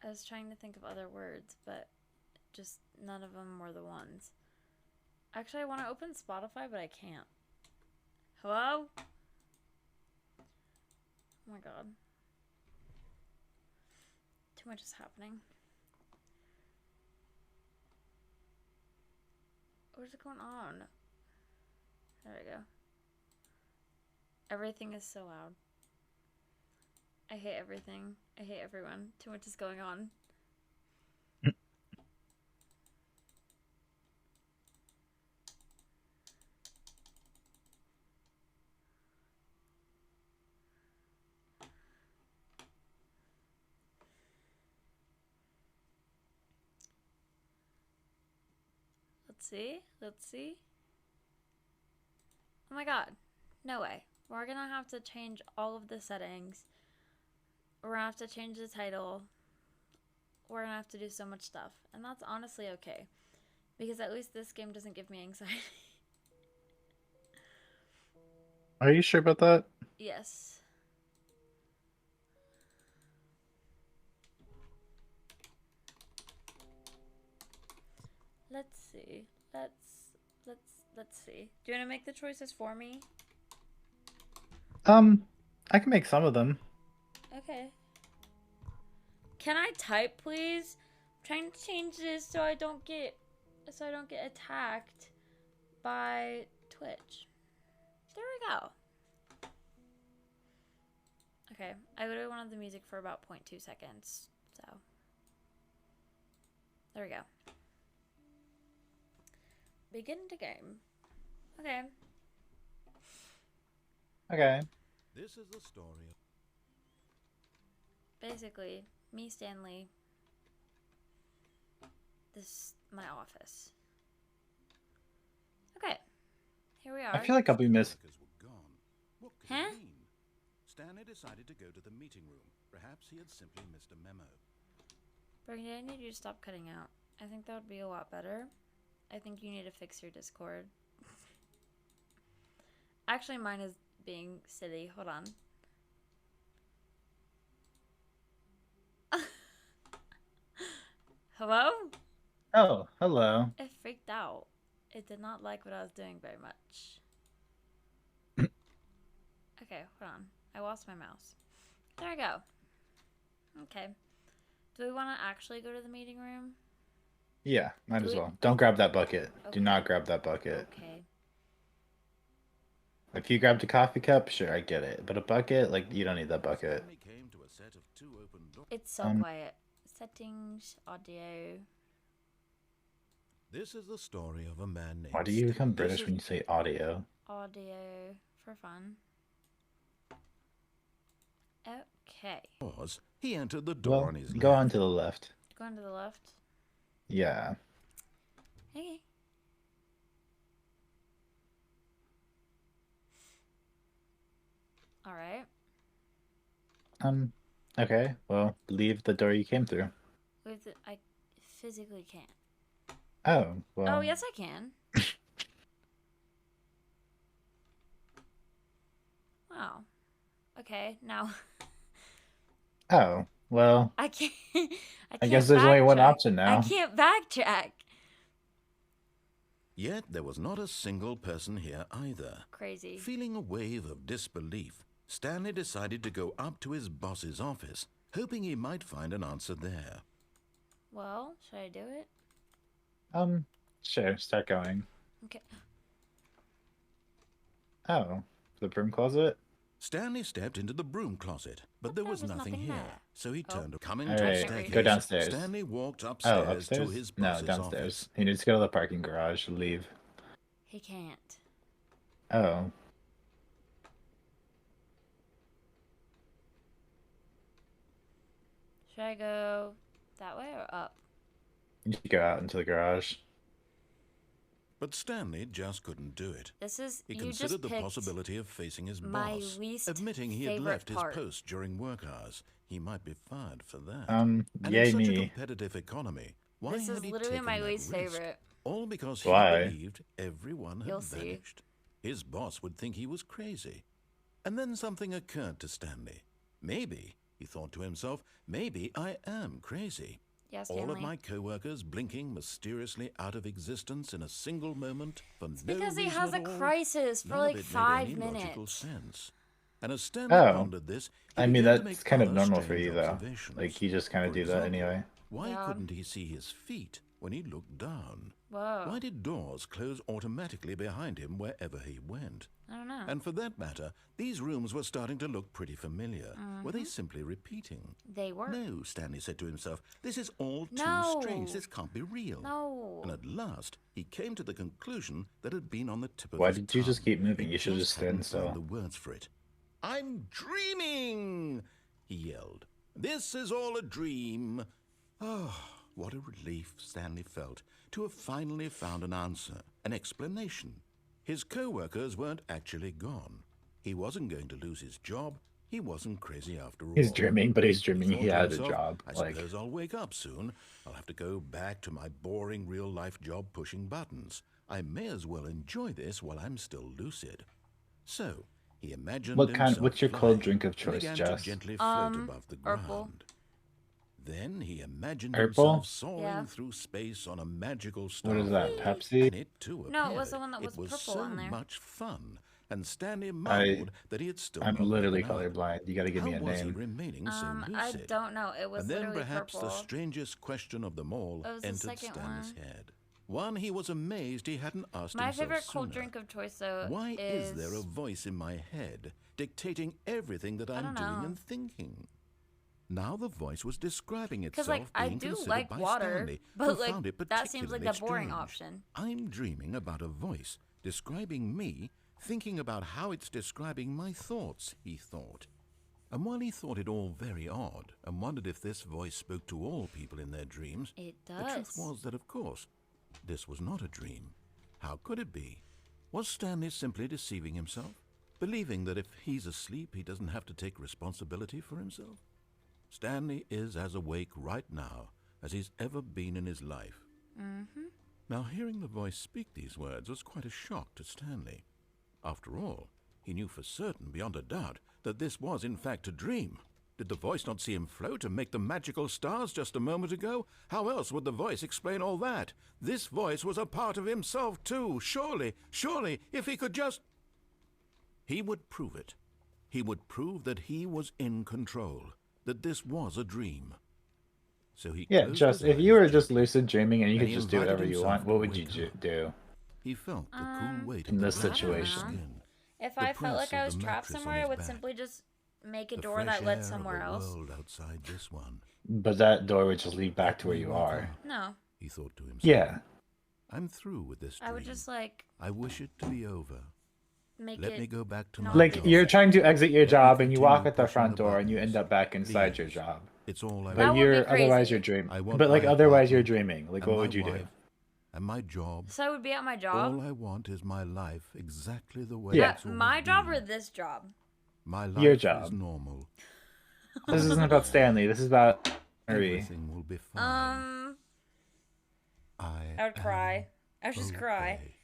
I was trying to think of other words, but just none of them were the ones. Actually, I want to open Spotify, but I can't. Hello? Oh my god. Too much is happening. What's going on? There we go. Everything is so loud. I hate everything. I hate everyone. Too much is going on. Let's see. Let's see. Oh my god. No way. We're gonna have to change all of the settings. We're gonna have to change the title. We're gonna have to do so much stuff. And that's honestly okay. Because at least this game doesn't give me anxiety. Are you sure about that? Yes. Let's see. Let's see. Do you want to make the choices for me? I can make some of them. Okay. Can I type, please? I'm trying to change this so I don't get attacked by Twitch. There we go. Okay, I literally wanted the music for about 0.2 seconds, so there we go. Begin the game. Okay. Okay. This is the story. Basically, me, Stanley. This my office. Okay. Here we I are. feel like I'll be missed. What could Huh? it mean? Stanley decided to go to the meeting room. Perhaps he had simply missed a memo. Brittany, I need you to stop cutting out. I think that would be a lot better. I think you need to fix your Discord. Actually, mine is being silly. Hold on. Hello? Oh, hello. It freaked out. It did not like what I was doing very much. Okay, hold on. I lost my mouse. There we go. Okay. Do we want to actually go to the meeting room? Yeah, might Do as we... well. Don't grab that bucket. Do Okay. not grab that bucket. Okay. If you grabbed a coffee cup, sure, I get it. But a bucket, like, you don't need that bucket. Stanley came to a set of two open doors. It's so quiet. Settings, audio. This is the story of a man named Why do you become British when you say audio? Audio for fun. Okay. He entered the door Well, on his go on left. to the left. Going to the left. Yeah. Okay. Alright. Okay. Well, leave the door you came through. I physically can't. Oh, well. Oh, yes, I can. Wow. Okay, now. Oh, well. I can't. I guess there's only one option now. I can't backtrack. Yet there was not a single person here either. Crazy. Feeling a wave of disbelief, Stanley decided to go up to his boss's office, hoping he might find an answer there. Well, should I do it? Sure, start going. Okay. Oh, the broom closet? Stanley stepped into the broom closet, but there was nothing here. there. So he turned. Coming All to the right, staircase, go downstairs. Stanley walked Oh, upstairs upstairs? to his No, boss's downstairs. office. He needs to go to the parking garage. Leave. He can't. Oh. Should I go that way or up? You should go out into the garage. But Stanley just couldn't do it. This is He you considered just the picked possibility of facing his my boss, least admitting he had favorite left part. his post during work hours. He might be fired for that. Yay in such a me. competitive economy, why This had is he literally taken my that least risk? favorite. All because he Why? believed everyone had You'll see. vanished. His boss would think he was crazy. And then something occurred to Stanley. Maybe He thought to himself, maybe I am crazy. Yeah, All of Stanley. my co-workers blinking mysteriously out of existence in a single moment for no Because he reason has a at all. crisis for None of like it made 5 any logical minutes. sense. And as Stanley Oh. pondered this, he I mean, began to that's make kind of other normal for strange you, though. observations. Like, you just kind of For do that example, anyway. why Yeah. couldn't he see his feet when he looked down? Whoa. Why did doors close automatically behind him wherever he went? I don't know. And for that matter, these rooms were starting to look pretty familiar. Were they simply repeating? They were. No, Stanley said to himself, this is all too No. strange. This can't be real. No. And at last, he came to the conclusion that had been on the tip of Why his did you just tongue. keep moving? He You should just hadn't stand found still. the words for it. I'm dreaming, he yelled. This is all a dream. Oh, what a relief Stanley felt to have finally found an answer, an explanation. His co-workers weren't actually gone. He wasn't going to lose his job. He wasn't crazy after all. He's dreaming, but he's He dreaming thought he to had a himself, job. I Like, suppose I'll wake up soon. I'll have to go back to my boring real-life job pushing buttons. I may as well enjoy this while I'm still lucid. So, he imagined himself what's your flying cold drink of and choice, began Jess? to gently float above the purple. ground. Then he imagined Purple? himself soaring Yeah. through space on a magical star. what is that, And Pepsi? it too appeared. No, it was the one that was It was purple so on there. much fun. And Stanley marveled that he had still I'm not literally woken up. colorblind. You gotta give me a How was he name. remaining so I lucid? don't know. It was And then literally perhaps purple. the strangest question of them all It was the entered second Stanley's one. head. One he was amazed he hadn't asked My himself favorite cold sooner. drink of choice, though, Why is there a voice in my head dictating everything that I'm don't doing know. and thinking? Now the voice was describing itself Because, like, I being do considered like by water, Stanley, who but, like, found it that seems like the particularly boring strange. option. I'm dreaming about a voice describing me, thinking about how it's describing my thoughts, he thought. And while he thought it all very odd and wondered if this voice spoke to all people in their dreams, It the truth does. was that, of course, this was not a dream. How could it be? Was Stanley simply deceiving himself, believing that if he's asleep, he doesn't have to take responsibility for himself? Stanley is as awake right now as he's ever been in his life. Now, hearing the voice speak these words was quite a shock to Stanley. After all, he knew for certain, beyond a doubt, that this was in fact a dream. Did the voice not see him float and make the magical stars just a moment ago? How else would the voice explain all that? This voice was a part of himself too. Surely, if he could just... He would prove it. He would prove that he was in control, that this was a dream. So he Yeah, closed just his if you eyes were just gently, lucid dreaming and you and could he just do invited whatever you himself want, to what would you wake up. do? He felt the cool weight in of the this blanket on his situation. skin. If The I felt like press I of was the trapped mattress on somewhere, I his would back. simply just make a The door that fresh led air of somewhere a else. world outside this one. But that door would just lead back to where you are. No, He thought to himself. Yeah. I'm through with this dream. I would just, like, I wish it to be over. make Let it... me go back to not my Like, job. you're trying to exit your Let me job and you walk continue at the pushing front door and you buttons. end up back inside your Please. job. It's all I That But would want. be you're otherwise crazy. you're dreaming. I want But like my otherwise you're apartment dreaming. Like and what my would you do? wife And my job. So I would be at my job? All I want is my life exactly the way Yeah. it's always My job been. or this job? My life Your is job. normal. This isn't about Stanley. This is about Marie. Everything will be fine. I would cry. I would just cry. okay.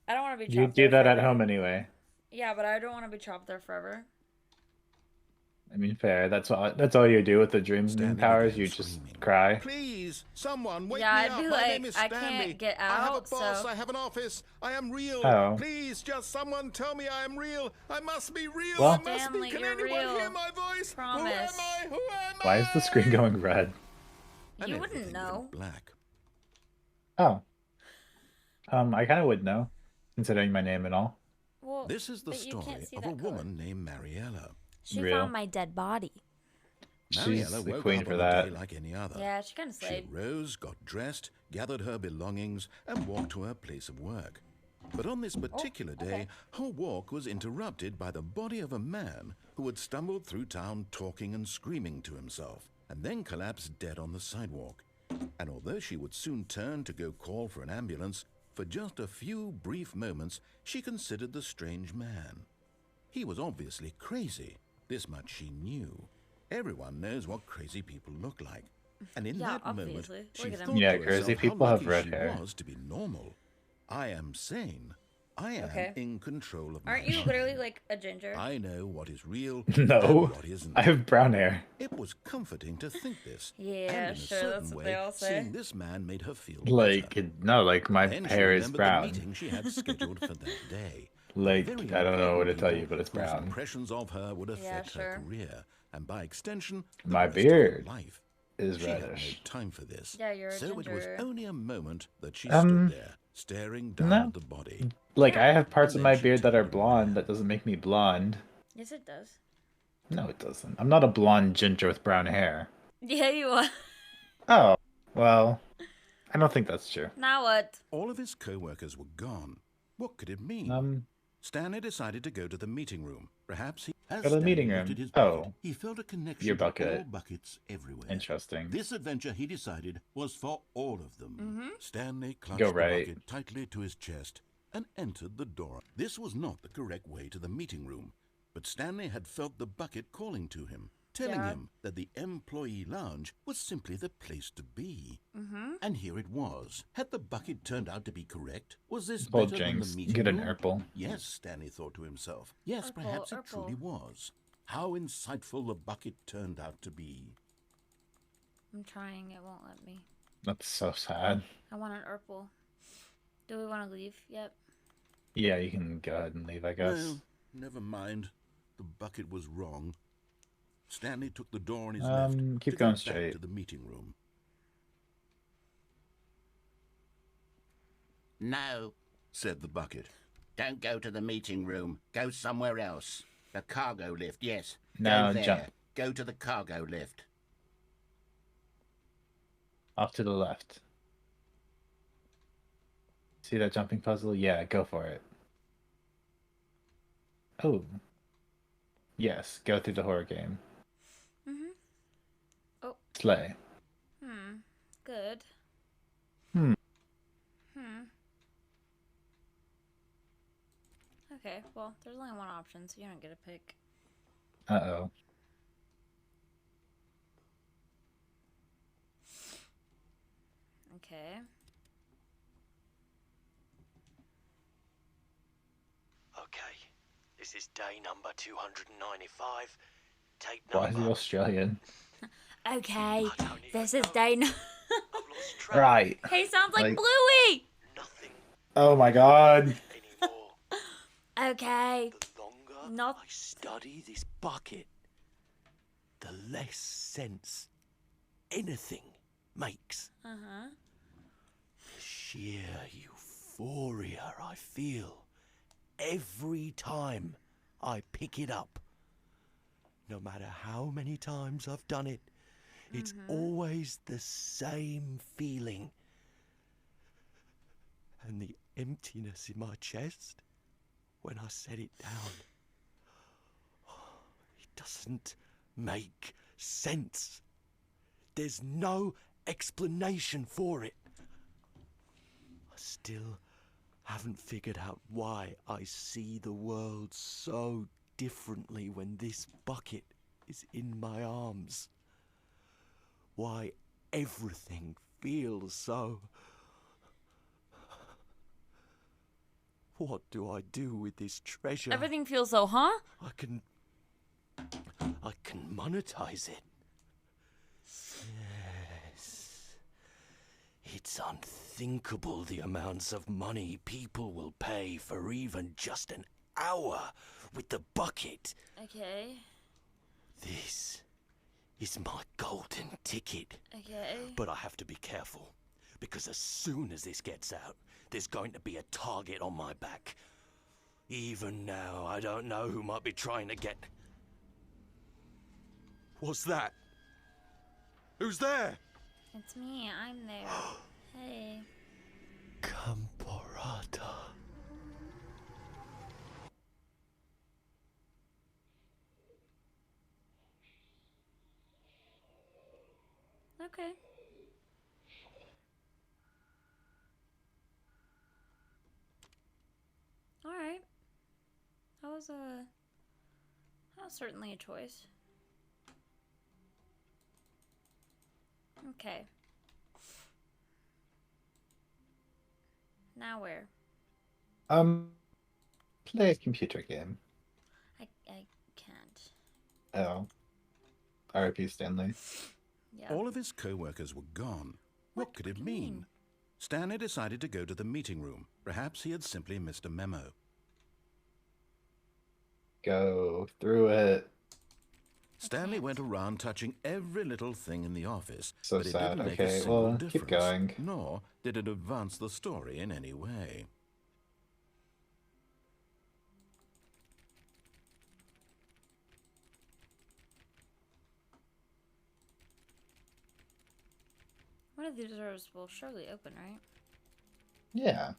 I don't want to be You trapped do there that at forever. home anyway. Yeah, but I don't want to be trapped there forever. I mean, fair. That's all you do with the dream Stanley powers. began You just screaming. cry. Please, someone wake Yeah, me I'd up. be My like, name is I Stanley. can't get I have a out, boss. so- I have an office. I am real. Oh. Please, just someone tell me I am real. I must be real. Well- I must Stanley, be. Can you're anyone real. hear my voice? Promise. Who am I? Who am I? Why is the screen going red? And You wouldn't everything know. went black. Oh. I kind of would know, considering my name and all. Well, This is the but you story can't see of that a color. woman named Mariella. She Real. found my dead body. She's Mariella the woke queen up for on a day that. like any other. Yeah, she kind of She slayed. rose, got dressed, gathered her belongings, and walked to her place of work. But on this particular day, okay. her walk was interrupted by the body of a man who had stumbled through town talking and screaming to himself, and then collapsed dead on the sidewalk. And although she would soon turn to go call for an ambulance, for just a few brief moments, she considered the strange man. He was obviously crazy. This much she knew. Everyone knows what crazy people look like. And in Yeah, that moment, obviously. she Look at him. thought Yeah, to crazy herself people how have lucky red she hair. was to be normal. I am sane. I am Okay. in control of Aren't my you mind. literally like a ginger? I know what is real No, and what isn't. I have brown hair. It was comforting to think this. Yeah, and in a sure, certain that's what way, they all say. seeing this man made her feel Like, better. no, like my Then she hair is remembered the brown. meeting she had scheduled for that day. Like, Very I don't know what to important tell you, people but it's whose brown. impressions of her would Yeah, affect her sure. career, and by extension, the My rest of beard her life. is She had no reddish. time for this. Yeah, you're a so it was ginger. only a moment that she stood there, staring down no. at the body. Like, I Yeah. have parts And of then my she beard that are turned blonde. around. That doesn't make me blonde. Yes, it does. No, it doesn't. I'm not a blonde ginger with brown hair. Yeah, you are. Oh, well, I don't think that's true. Now what? All of his co-workers were gone. What could it mean? Stanley decided to go to the meeting room. Perhaps he... As Go to the Stanley meeting looked room. at his bucket, Oh. he felt a connection Your to bucket. all buckets everywhere. Interesting. This adventure, he decided, was for all of them. Stanley clutched Go the right. bucket tightly to his chest and entered the door. This was not the correct way to the meeting room, but Stanley had felt the bucket calling to him, telling him that the employee lounge was simply the place to be. And here it was. Had the bucket turned out to be correct? Was this Well, better than the Jinx, meeting get an room? Urple. Yes, Stanley thought to himself. Yes, Urple, perhaps it Urple. truly was. How insightful the bucket turned out to be. I'm trying, it won't let me. That's so sad. I want an Urple. Do we want to leave yet? Yeah, you can go ahead and leave, I guess. Well, never mind. The bucket was wrong. Stanley took the door on his left keep to going go back straight. to the meeting room. No, Said the bucket. don't go to the meeting room. Go somewhere else. The cargo lift, yes. Now go there. jump. Go to the cargo lift. Off to the left. See that jumping puzzle? Yeah, go for it. Oh. Yes, go through the horror game. Oh. Slay. Good. Okay, well, there's only one option, so you don't get a pick. Uh-oh. Okay. Okay, this is day number 295. Tape Why is he number. Australian? Okay, I don't even this is know. day no- I've lost track. Right. He sounds like Like- Bluey! Nothing Oh my god. anymore. Okay. The longer Not- I study this bucket, the less sense anything makes. Uh-huh. The sheer euphoria I feel every time I pick it up. No matter how many times I've done it, it's always the same feeling. And the emptiness in my chest when I set it down. It doesn't make sense. There's no explanation for it. I still haven't figured out why I see the world so differently when this bucket is in my arms. Why everything feels so... What do I do with this treasure? Everything feels so, huh? I can monetize it. Yes. It's unthinkable the amounts of money people will pay for even just an hour with the bucket. Okay. This is my golden ticket. Okay. But I have to be careful, because as soon as this gets out, there's going to be a target on my back. Even now, I don't know who might be trying to get... What's that? Who's there? It's me. I'm there. Hey. Camporata. Okay. All right. That was certainly a choice. Okay. Now where? Play a computer game. I can't. Oh. R.I.P. Stanley. Yeah. All of his co-workers were gone. What could it you mean? Stanley decided to go to the meeting room. Perhaps he had simply missed a memo. Go through it. Stanley can't. went around touching every little thing in the office, So but it sad. didn't make a Okay, single well, difference, keep going. nor did it advance the story in any way. One of these doors will surely open, right? Yeah.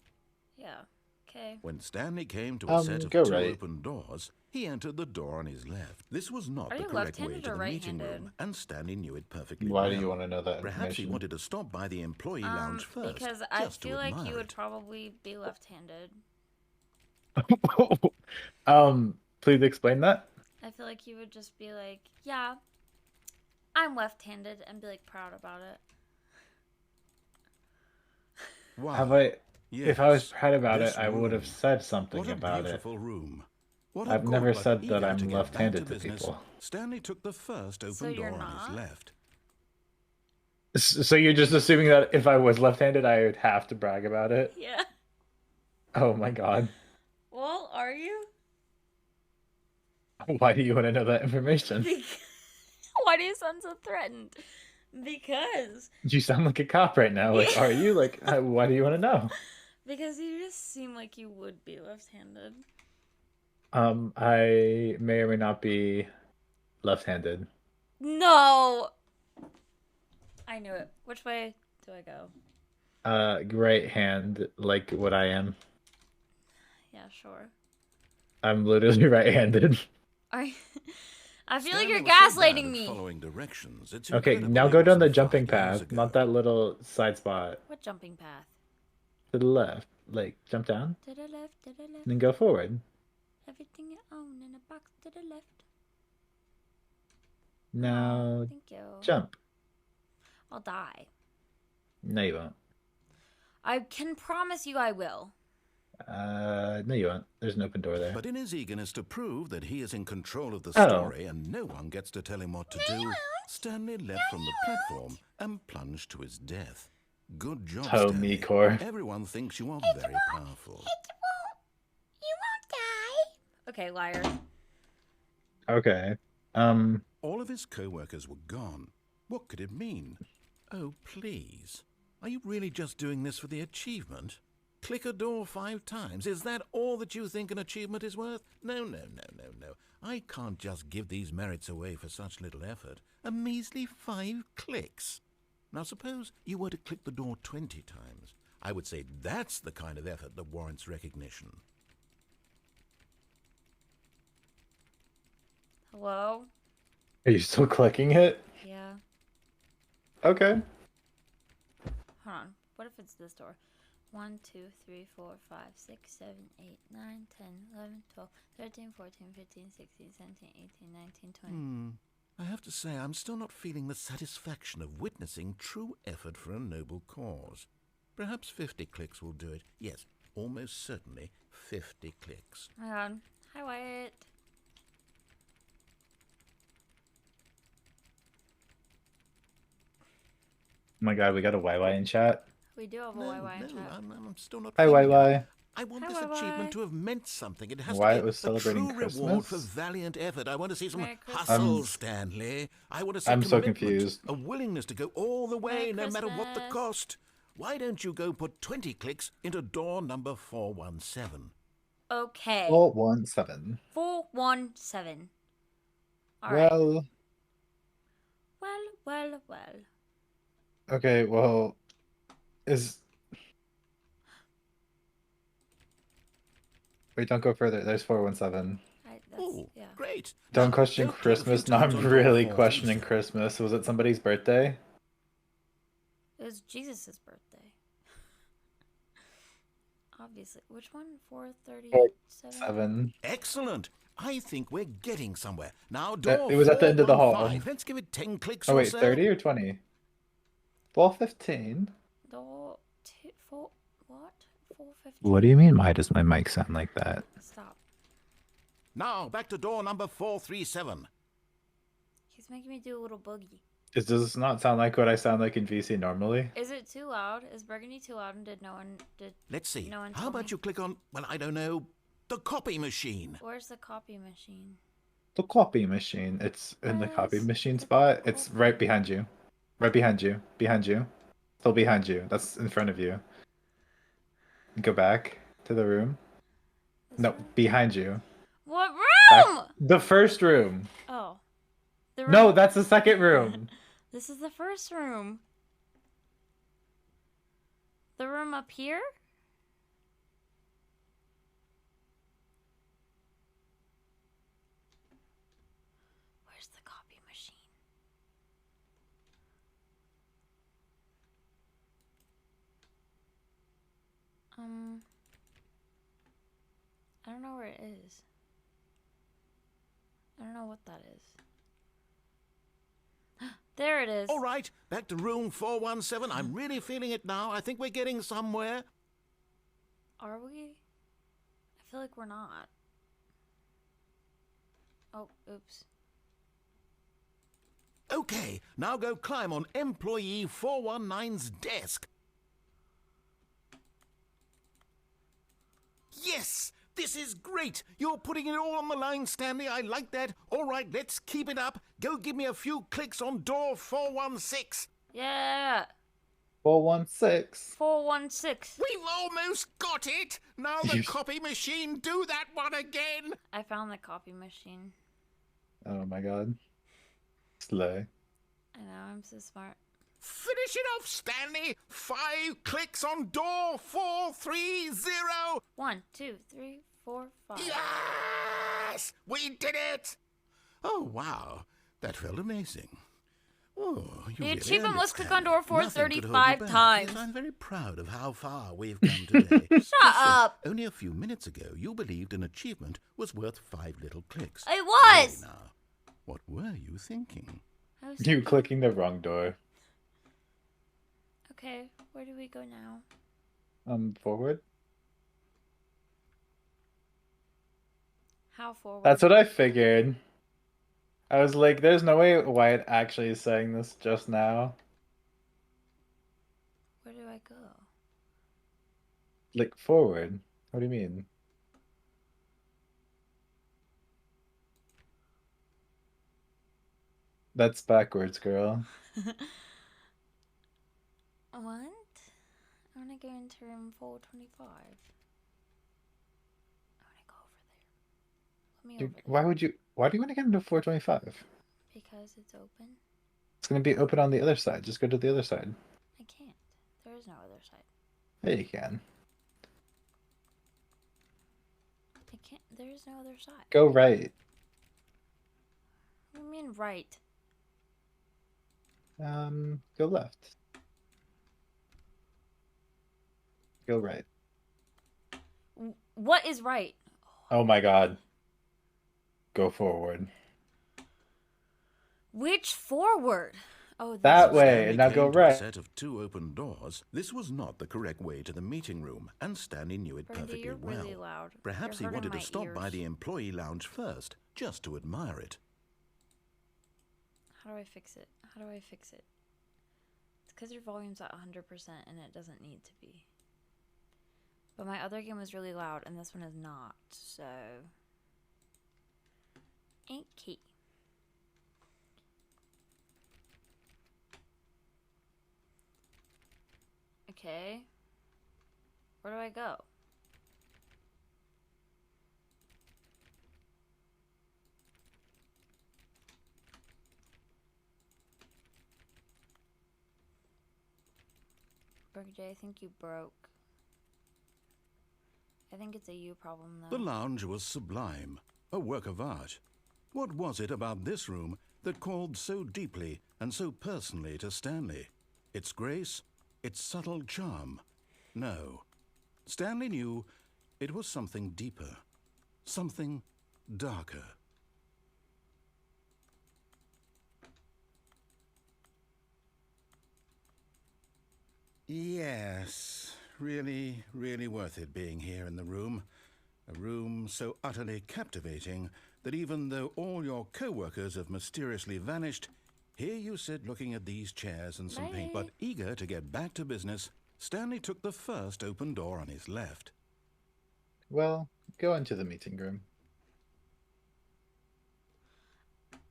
Yeah. Okay. When Stanley came to a set of go two right. open doors, he entered the door on his left. This was not Are the you correct way left-handed to or the meeting right-handed? room, and Stanley knew it perfectly Why well. do you want to know that Perhaps he information? wanted to stop by the employee lounge first, Because I just to feel like you admire would it. probably be left-handed. Please explain that. I feel like you would just be like, yeah, I'm left-handed, and be like proud about it. Why? Have I? If I was Yes, proud about this it, I would have room. said something What a about it. beautiful room. What a I've never good said luck. that Eager I'm to get back left-handed to business, people. Stanley took the first open So you're door on his not? left. So you're just assuming that if I was left-handed, I would have to brag about it? Yeah. Oh my god. Well, are you? Why do you want to know that information? Why do you sound so threatened? Because. You sound like a cop right now. Like, are you? Like, why do you want to know? Because you just seem like you would be left-handed. I may or may not be left-handed. No! I knew it. Which way do I go? Right hand, like what I am. Yeah, sure. I'm literally right-handed. I feel like Stanley you're was so bad gaslighting at me. Following directions. It's Okay, incredible now he go down the wasn't jumping 5 years path, ago. not that little side spot. What jumping path? To the left. Like, jump down, To the left, to the left. and then go forward. Everything you own in a box to the left. Now, Thank you. jump. I'll die. No, you won't. I can promise you I will. No, you won't. There's an open door there. But in his eagerness to prove that he is in control of the Oh. story and no one gets to tell him what to do, Stanley leapt from the platform and plunged to his death. Good job, Oh, Stanley. Mekor. Everyone thinks you are very powerful. You won't die. Okay, liar. Okay. All of his co-workers were gone. What could it mean? Oh, please. Are you really just doing this for the achievement? Click a door 5 times. Is that all that you think an achievement is worth? No. I can't just give these merits away for such little effort. A measly 5 clicks. Now suppose you were to click the door 20 times. I would say that's the kind of effort that warrants recognition. Hello? Are you still clicking it? Yeah. Okay. Hold on. What if it's this door? 1, 2, 3, 4, 5, 6, 7, 8, 9, 10, 11, 12, 13, 14, 15, 16, 17, 18, 19, 20. I have to say, I'm still not feeling the satisfaction of witnessing true effort for a noble cause. Perhaps 50 clicks will do it. Yes, almost certainly 50 clicks. Oh my god. Hi, Wyatt. Oh my god, we got a YY in chat. We do have a No, YY in chat. I'm still not Hi, feeling it. YY. I want Hi, this YY. achievement to have meant something. It has Wyatt to be was a celebrating true reward for Christmas? valiant effort. I want to see some Merry Christmas. hustle, Stanley. I want to see I'm so commitment, confused. a willingness to go all the way, Merry no matter what the Christmas. cost. Why don't you go put 20 clicks into door number 417? Okay. 417. 417. Alright. Well, Well. okay, well, Wait, don't go further. There's 417. Oh, Yeah. great. Don't Now, question go tap a few Christmas. No, times I'm on door really 417. questioning Christmas. Was it somebody's birthday? It was Jesus' birthday. Obviously. Which one? 437? 7. Excellent. I think we're getting somewhere. Now, door It was at the end of the hall. 415. Let's give it 10 clicks Oh or wait, so. 30 or 20? 415? Door 2, 4, what? 450. What do you mean? Why does my mic sound like that? Stop. Now, back to door number 437. He's making me do a little boogie. Does this not sound like what I sound like in VC normally? Is it too loud? Is Burgundy too loud? And did no one Let's see. No one How told about me? you click on, well, I don't know, the copy machine? Where's the copy machine? The copy machine. It's in the copy Where's machine the spot. It's copy? right behind you. Right behind you. Behind you. Still behind you. That's in front of you. Go back to the room. This No, room? behind you. What Back- room? The first room. Oh. The room. No, that's the second room. This is the first room. The room up here? Where's the copy machine? I don't know where it is. I don't know what that is. There it is. All right, back to room 417. I'm really feeling it now. I think we're getting somewhere. Are we? I feel like we're not. Oh, oops. Okay, now go climb on employee 419's desk. Yes! This is great! You're putting it all on the line, Stanley. I like that. All right, let's keep it up. Go give me a few clicks on door 416. Yeah. 416. 416. We've almost got it! Now the copy machine, do that one again! I found the copy machine. Oh my god. Slay. I know, I'm so smart. Finish it off, Stanley! 5 clicks on door 430! 1, 2, 3, 4, 5. Yes! We did it! Oh, wow. That felt amazing. Oh, you The really achievement was click understand. on door Nothing could hold you 435 back. times. Yes, I'm very proud of how far we've come today. Shut up. Only a few minutes ago, you believed an achievement was worth 5 little clicks. It was! Really now, what were you thinking? I was You clicking the wrong door. Okay, where do we go now? Forward. How forward? That's what I figured. I was like, there's no way Wyatt actually is saying this just now. Where do I go? Like, forward. What do you mean? That's backwards, girl. What? I want to go into room 425. I want to go over there. Let me over there. Why do you want to get into 425? Because it's open. It's going to be open on the other side. Just go to the other side. I can't. There is no other side. Yeah, you can. I can't. There is no other side. Go right. What do you mean right? Go left. Go right. What is right? Oh my god. Go forward. Which forward? Oh, this That is- way, Stanley and now came go to a right. set of 2 open doors. This was not the correct way to the meeting room, and Stanley knew it Brandy, perfectly you're well. really loud. Perhaps he You're hurting wanted to my stop by ears. the employee lounge first, just to admire it. How do I fix it? How do I fix it? It's because your volume's at 100% and it doesn't need to be. But my other game was really loud and this one is not, so... Ain't key. Okay. Where do I go? Burger, I think you broke. I think it's a you problem, though. The lounge was sublime, a work of art. What was it about this room that called so deeply and so personally to Stanley? Its grace? Its subtle charm? No. Stanley knew it was something deeper, something darker. Yes, really, really worth it being here in the room. A room so utterly captivating that even though all your co-workers have mysteriously vanished, here you sit looking at these chairs and some paint. Bye. But eager to get back to business, Stanley took the first open door on his left. Well, go into the meeting room.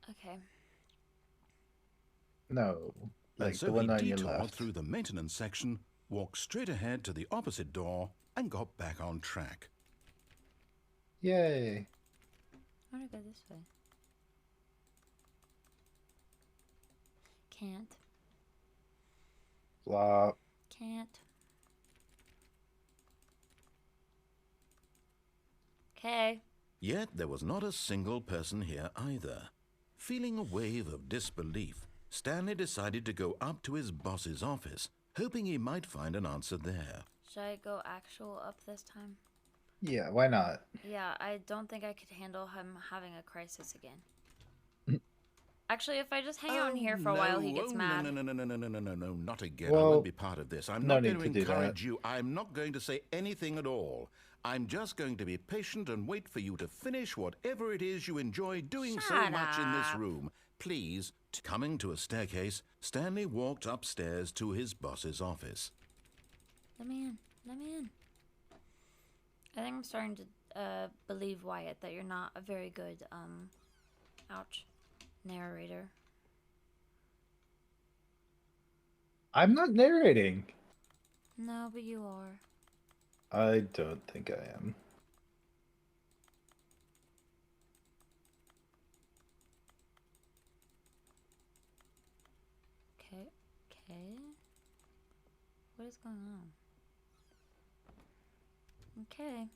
Okay. No, And like so the he one on your detoured left. through the maintenance section, walked straight ahead to the opposite door, and got back on track. Yay. I want to go this way. Can't. Flop. Can't. Okay. Yet there was not a single person here either. Feeling a wave of disbelief, Stanley decided to go up to his boss's office, hoping he might find an answer there. Should I go actual up this time? Yeah, why not? Yeah, I don't think I could handle him having a crisis again. Actually, if I just hang out in here for a while, he gets mad. No, not again. I Well, won't be part of this. I'm no not need going to to do that. encourage you. I'm not going to say anything at all. I'm just going to be patient and wait for you to finish whatever it is you enjoy doing so Shut much in this up. room. Please. Coming to a staircase, Stanley walked upstairs to his boss's office. Let me in. Let me in. I think I'm starting to believe, Wyatt, that you're not a very good, ouch, narrator. I'm not narrating. No, but you are. I don't think I am. Okay, okay. What is going on? Okay.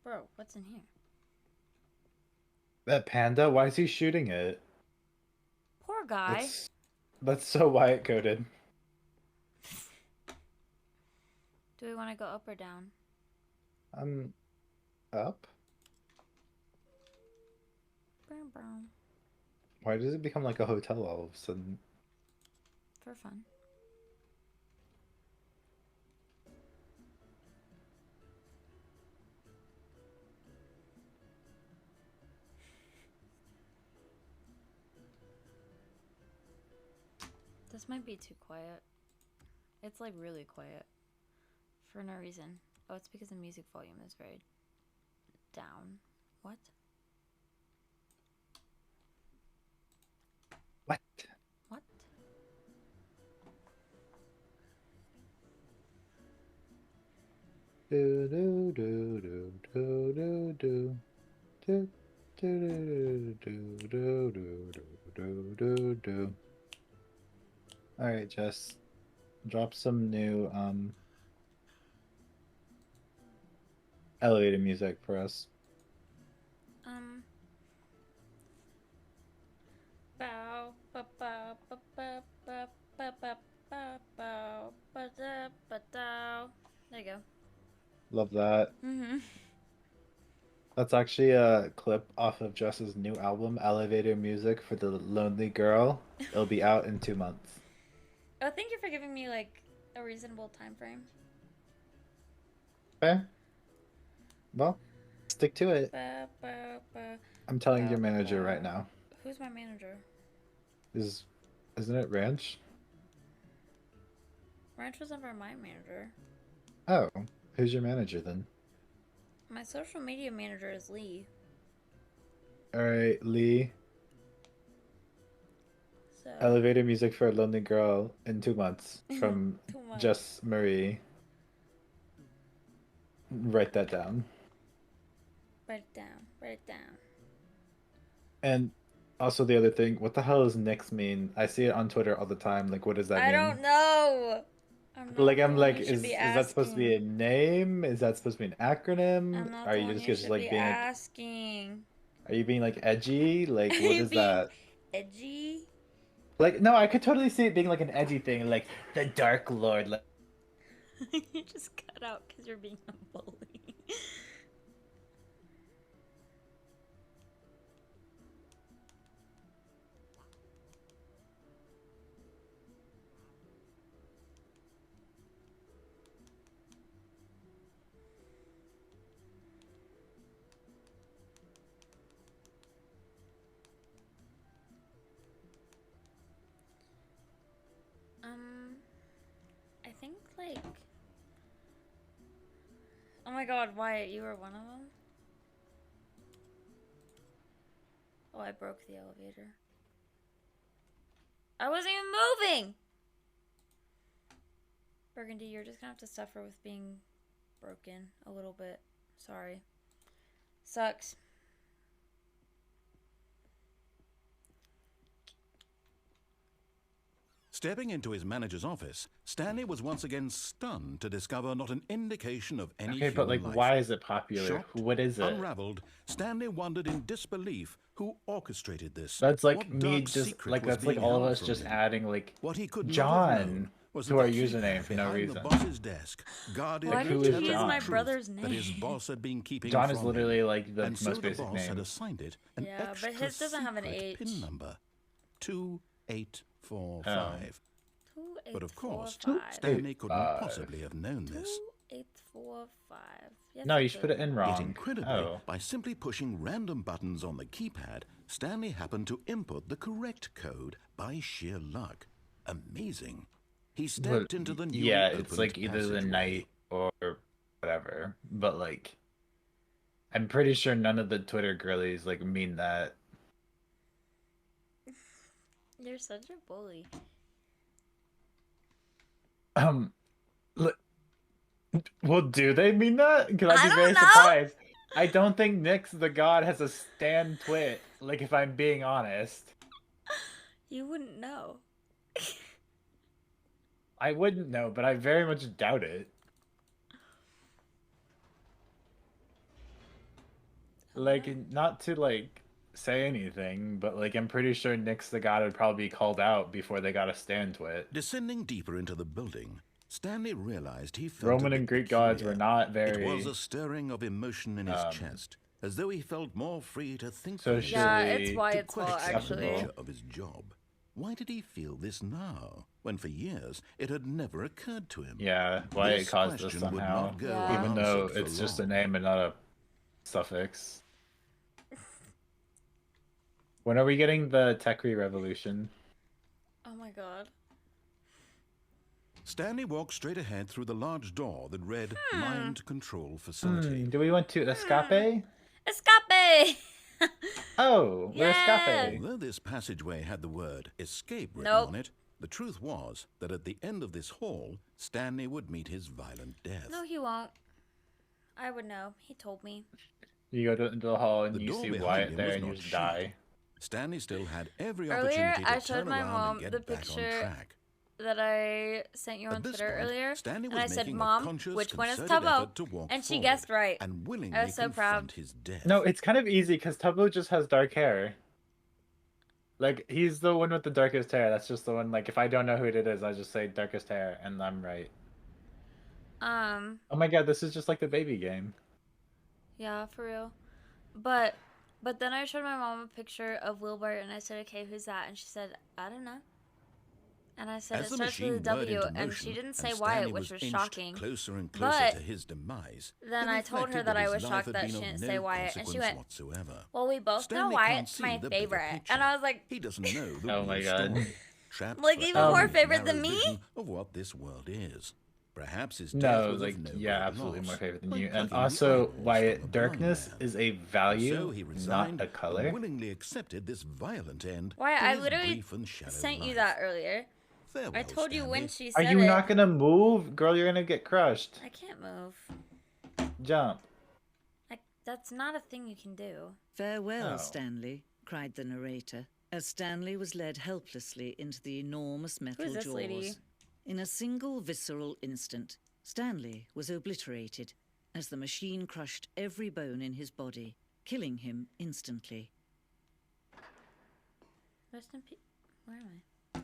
Bro, what's in here? That panda? Why is he shooting it? Poor guy. That's so Wyatt coded. Do we want to go up or down? Up? Boom, boom. Why does it become like a hotel all of a sudden? For fun. This might be too quiet. It's like really quiet. For no reason. Oh, it's because the music volume is very down. What? What? What? Do do do do do do do do do do do do do do do. All right, Jess, drop some new elevator music for us. Bow, ba ba ba ba ba ba ba ba bow, ba da ba dow. There you go. Love that. That's actually a clip off of Jess's new album, Elevator Music for the Lonely Girl. It'll be out in 2 months. Oh, thank you for giving me like a reasonable time frame. Fair? Well, stick to it. Ba, ba, ba. I'm telling your manager right now. Who's my manager? Isn't it Ranch? Ranch was never my manager. Oh, who's your manager then? My social media manager is Lee. All right, Lee. So Elevator Music for a Lonely Girl in 2 months from 2 months. xjessmariee. Write that down. Write it down. Write it down. And also the other thing, what the hell does Nix mean? I see it on Twitter all the time. Like, what does that mean? I don't know. I'm not Like, the I'm one like, you should is be that supposed to be a asking. name? Is that supposed to be an acronym? I'm not Are the you one just you just should like be being like, asking. are you being like edgy? Like, Are what you is being that? edgy? Like, no, I could totally see it being like an edgy thing, like the Dark Lord. Like, You just cut out because you're being a bully. think, like... Oh my god, Wyatt, you were one of them? Oh, I broke the elevator. I wasn't even moving! Burgundy, you're just gonna have to suffer with being broken a little bit. Sorry. Sucks. Stepping into his manager's office, Stanley was once again stunned to discover not an indication of any Okay, but human like, life. why is it popular? Shocked, What is it? unraveled, Stanley wondered in disbelief who orchestrated this. That's like What me dark just secret like was that's like being all of held us from just him? adding like What he could not have John known was to that our the username keypad for no behind reason. the boss's desk guarded Why the did who you is use terrible my John? brother's truth that his name? boss had been keeping John from is him. literally like the And so most the basic boss had name. assigned it an Yeah, but extra his doesn't have an secret H. pin number, 2845. But of course, 2845. Stanley couldn't 5. possibly have known this. 2845. Yes, No, I you should put it could. in Yet wrong. incredibly, Oh. by simply pushing random buttons on the keypad, Stanley happened to input the correct code by sheer luck. Amazing. He stepped into the newly Yeah, opened it's like either the passageway. night or whatever. But like, I'm pretty sure none of the Twitter girlies like mean that. You're such a bully. Look, well, do they mean that? Because I'd I be don't very know. surprised. I don't think Nyx the God has a stan twit. Like, if I'm being honest, You wouldn't know. I wouldn't know, but I very much doubt it. Like, not to like say anything, but like, I'm pretty sure Nyx the God would probably be called out before they got a stan twit. Descending deeper into the building, Stanley realized he felt Roman a and bit Greek gods were peculiar. not very. It was a stirring of emotion in his chest, as though he felt more free to think So for should Yeah, himself, it's we- Wyatt's to fault, question acceptable. the actually. nature of his job. Why did he feel this now, when for years it had never occurred to him? Yeah, why it This caused this question would somehow. not go Yeah. Even though unanswered for it's just a long. name and not a suffix. When are we getting the Techri revolution? Oh my god. Stanley walked straight ahead through the large door that read Mind Control Facility. Do we want to escape? Escape! Oh, we're Yeah. escape. Although this passageway had the word escape written Nope. on it, the truth was that at the end of this hall, Stanley would meet his violent death. No, he won't. I would know. He told me. You go into the hall and The you door see behind Wyatt him there was and you not just shut. die. Stanley still had every Earlier, opportunity to I turn showed my around mom and get the back on picture track. That I sent you on At this Twitter point, earlier. Stanley And was I said, making a Mom, conscious, which one is concerted Tubbo? effort to walk And she forward guessed right. and willingly I was so confront proud. his death. No, it's kind of easy because Tubbo just has dark hair. Like, he's the one with the darkest hair. That's just the one, like, if I don't know who it is, I just say darkest hair, and I'm right. Oh my god, this is just like the baby game. Yeah, for real. But then I showed my mom a picture of Wilbert and I said, okay, who's that? And she said, I don't know. And I said, As it the starts machine with a whirred W, into and motion, she didn't and say Stanley Wyatt, which was inched shocking. closer and closer But to his demise. then It I told her reflected that I his was life shocked had that been she of didn't no say Wyatt, and she consequence went, whatsoever. well, we both know Stanley Wyatt's can't see my the bigger favorite. picture. And I was like, He doesn't know the Oh real my god. story. Trapped Like, even forever more in his favorite than narrow me? vision of what this world is. Perhaps his death No, was like, of no yeah, great absolutely loss, more favorite than like you. And plucking the also, eyeballs from a Wyatt, blind darkness man. is a So value, he not resigned a color. and willingly accepted this violent end Wyatt, to I his literally brief and shallow sent you life. that earlier. Farewell, I told you when Stanley. she Are said you it. not gonna move? Girl, you're gonna get crushed. I can't move. Jump. That's not a thing you can do. Farewell, Oh. Stanley, cried the narrator, as Stanley was led helplessly into the enormous metal this jaws. lady? In a single visceral instant, Stanley was obliterated as the machine crushed every bone in his body, killing him instantly. Rest in peace. Where am I?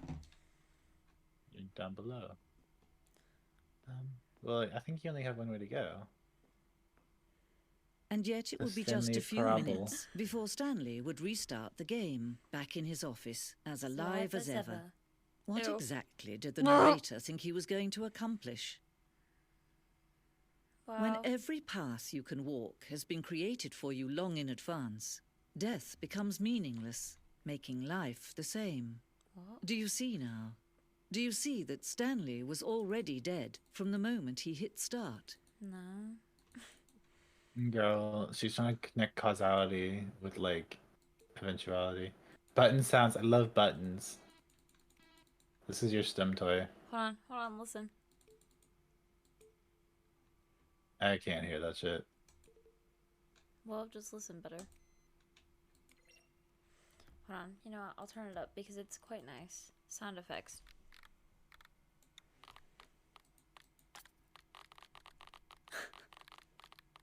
You're down below. Well, I think you only have one way to go. And yet it The would be just Stanley a few Parable. minutes before Stanley would restart the game, back in his office, as alive as ever. What Ew. exactly did the narrator think he was going to accomplish? When Wow. every path you can walk has been created for you long in advance, death becomes meaningless, making life the same. What? Do you see now? Do you see that Stanley was already dead from the moment he hit start? No. Girl, she's trying to connect causality with like eventuality. Button sounds. I love buttons. This is your STEM toy. Hold on, listen. I can't hear that shit. Well, just listen better. Hold on, you know what? I'll turn it up because it's quite nice. Sound effects.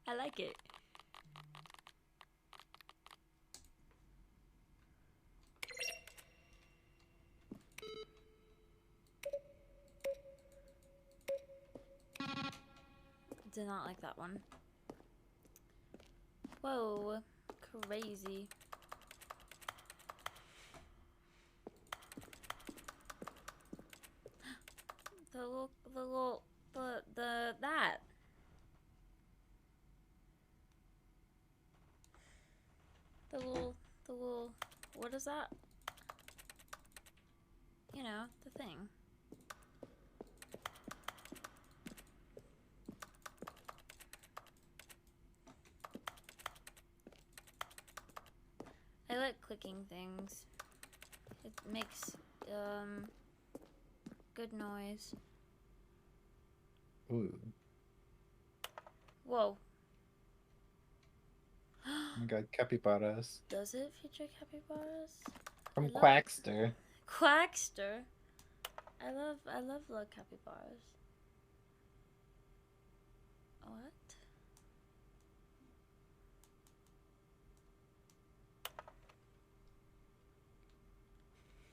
I like it. Did not like that one. Whoa, crazy. That. The little, what is that? You know, the thing. I like clicking things. It makes, good noise. Ooh. Whoa. Oh my god, capybaras. Does it feature capybaras? From I love- Quackster. Quackster. I love little capybaras. What?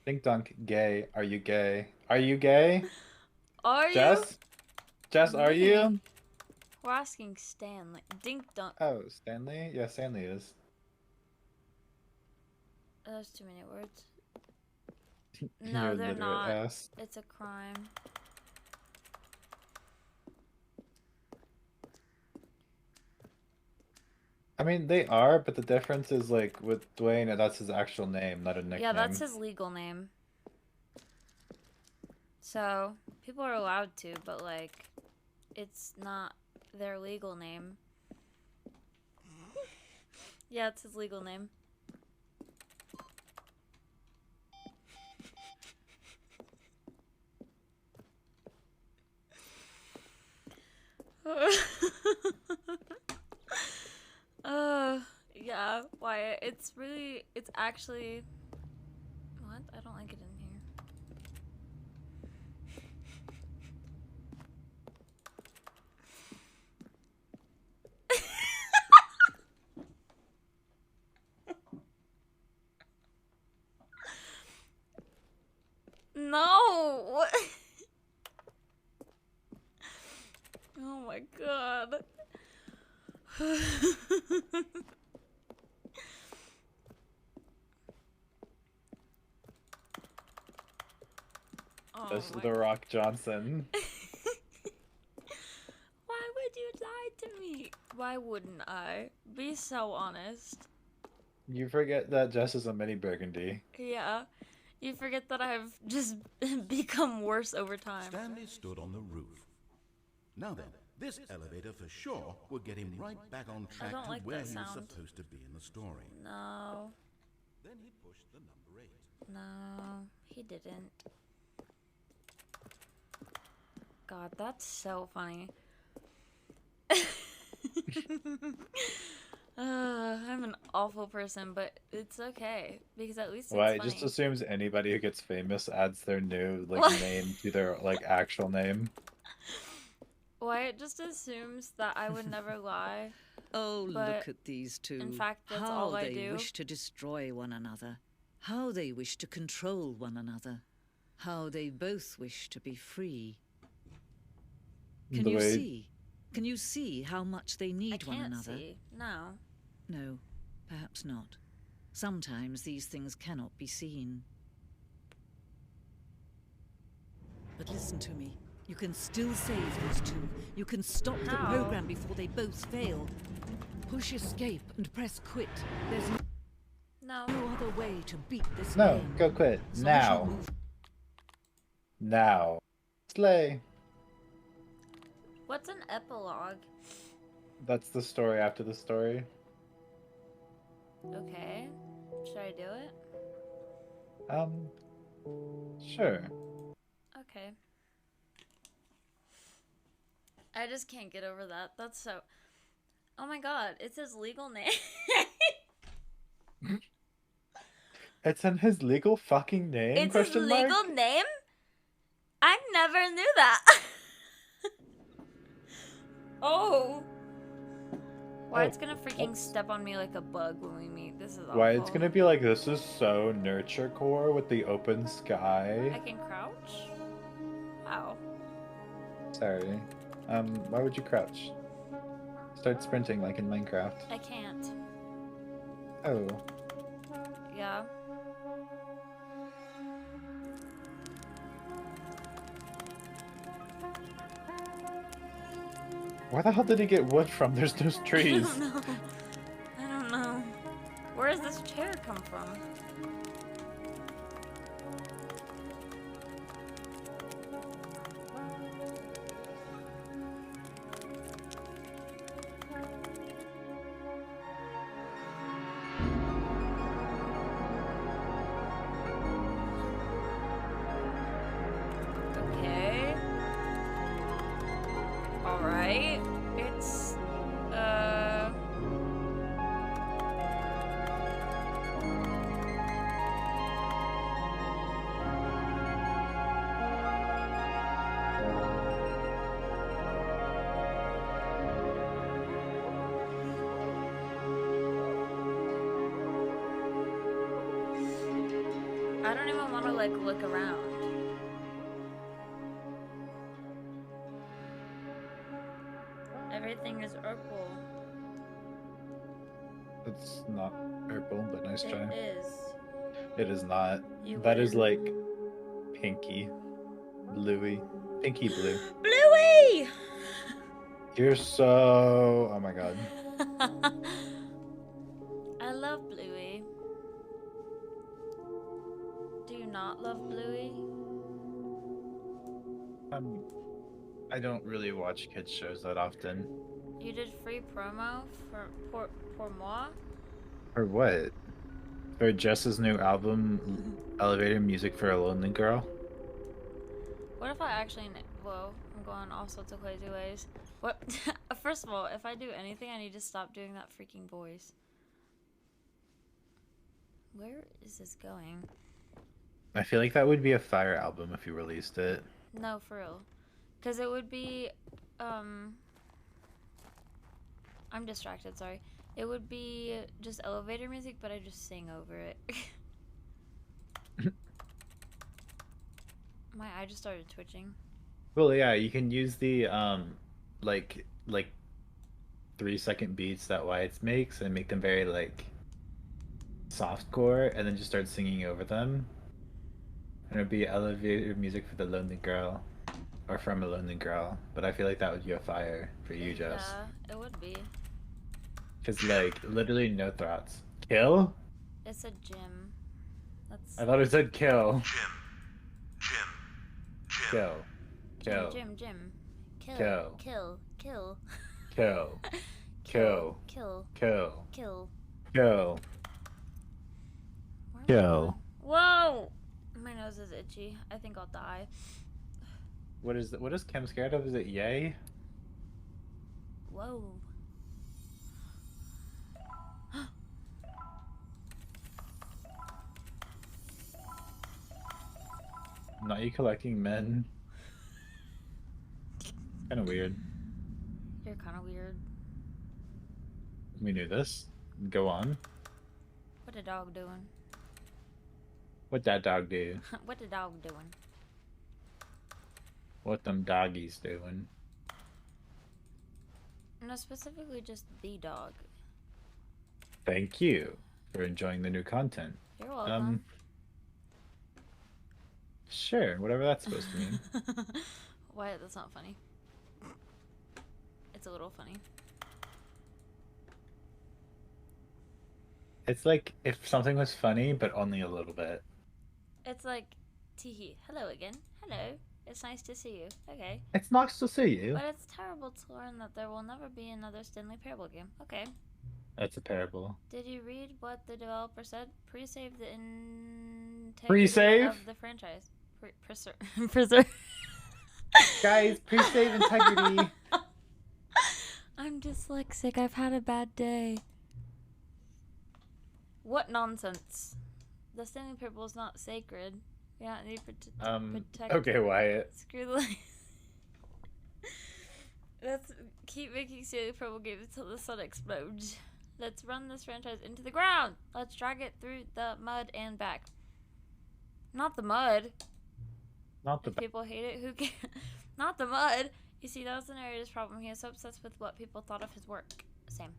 Dink dunk, gay. Are you gay? Are you gay? Are you? Jess? Jess, are you? Me? We're asking Stanley. Dink dunk. Oh, Stanley? Yeah, Stanley is. There's too many words. You're No, a they're literate not. ass. It's a crime. I mean, they are, but the difference is like with Dwayne, that's his actual name, not a nickname. Yeah, that's his legal name. So, people are allowed to, but like, it's not their legal name. Yeah, it's his legal name. Yeah, Wyatt, it's actually, what? I don't like it in here. No! What? Oh my god. Oh That's my- The Rock Johnson. Why would you lie to me? Why wouldn't I? Be so honest. You forget that Jess is a mini Burgundy. Yeah. You forget that I've just become worse over time. Stanley stood on the roof. Now then, this elevator for sure will get him right back on track don't to like where that he was sound. supposed to be in the story. No. Then he pushed the number 8. No, he didn't. God, that's so funny. I'm an awful person, but it's okay because at least it's Why? It funny. just assumes anybody who gets famous adds their new like What? name to their like actual name. Wyatt just assumes that I would never lie. Oh, But, look at these two. in fact, that's How all I they do. wish to destroy one another. How they wish to control one another. How they both wish to be free. Can The you way- see? Can you see how much they I need one can't another? see. No. No, perhaps not. Sometimes these things cannot be seen. But listen to me. You can still save those two. You can stop the How? program before they both fail. Push escape and press quit. There's No. no other way to beat this No, game. go quit As long as you now. move Now, slay. What's an epilogue? That's the story after the story. Okay. Should I do it? Sure. Okay. I just can't get over that. That's so... Oh my god, it's his legal name. It's in his legal fucking name? It's his Question mark? legal name? I never knew that. Oh. Why it's gonna freaking step on me like a bug when we meet. This is awful. Why it's gonna be like, this is so nurture core with the open I sky. can crouch? Wow. Sorry. Why would you crouch? Start sprinting like in Minecraft. I can't. Oh. Yeah. Where the hell did he get wood from? There's no trees. I don't know. I don't know. Where does this chair come from? Okay. Alright. It's, I don't even want to, like, look around. Everything is purple. It's not purple, but nice try. It is. It is not. You That is win. like pinky, bluey, pinky blue. Bluey! You're so. Oh my god. I love Bluey. Do you not love Bluey? I don't really watch kids shows that often. You did free promo for moi? Or what? For Jess's new album, Elevator Music for a Lonely Girl. What if I actually... Whoa, I'm going all sorts of crazy ways. What? First of all, if I do anything, I need to stop doing that freaking voice. Where is this going? I feel like that would be a fire album if you released it. No, for real. Because it would be... I'm distracted, sorry. It would be just elevator music, but I just sing over it. My eye just started twitching. Well, yeah, you can use the like 3-second beats that Wyatt makes and make them very like softcore, and then just start singing over them. And it'd be elevator music for the lonely girl, or from a lonely girl. But I feel like that would be a fire for you, Jess. Yeah, it would be. Cause like literally no thoughts. Kill? It's a gym. That's I thought it said kill. Jim. Kill. Kill. Gym. Kill. Kill. Kill. Kill. Kill. Kill. Kill. Kill. Kill. Kill. Where am I Kill. going? Whoa! My nose is itchy. I think I'll die. What is Kim scared of? Is it yay? Whoa. Not you collecting men. Kind of weird. You're kind of weird. We knew this. Go on. What the dog doing? What that dog do? What the dog doing? What them doggies doing? No, specifically just the dog. Thank you for enjoying the new content. You're welcome. Sure, whatever that's supposed to mean. Why? That's not funny. It's a little funny. It's like if something was funny, but only a little bit. It's like, teehee, hello again. Hello. It's nice to see you. Okay. It's nice to see you. But it's terrible to learn that there will never be another Stanley Parable game. Okay. That's a parable. Did you read what the developer said? Pre-save the integrity Pre-save? of the franchise. Preserve. Guys, pre-save integrity. I'm dyslexic. I've had a bad day. What nonsense. The Stanley Parable is not sacred. We don't need to protect. Okay, Wyatt. Screw the light. Let's keep making Stanley Parable games until the sun explodes. Let's run this franchise into the ground. Let's drag it through the mud and back. Not the mud. Not the If people hate it, who cares? Not the mud. You see, that was the narrator's problem. He is so obsessed with what people thought of his work. Same.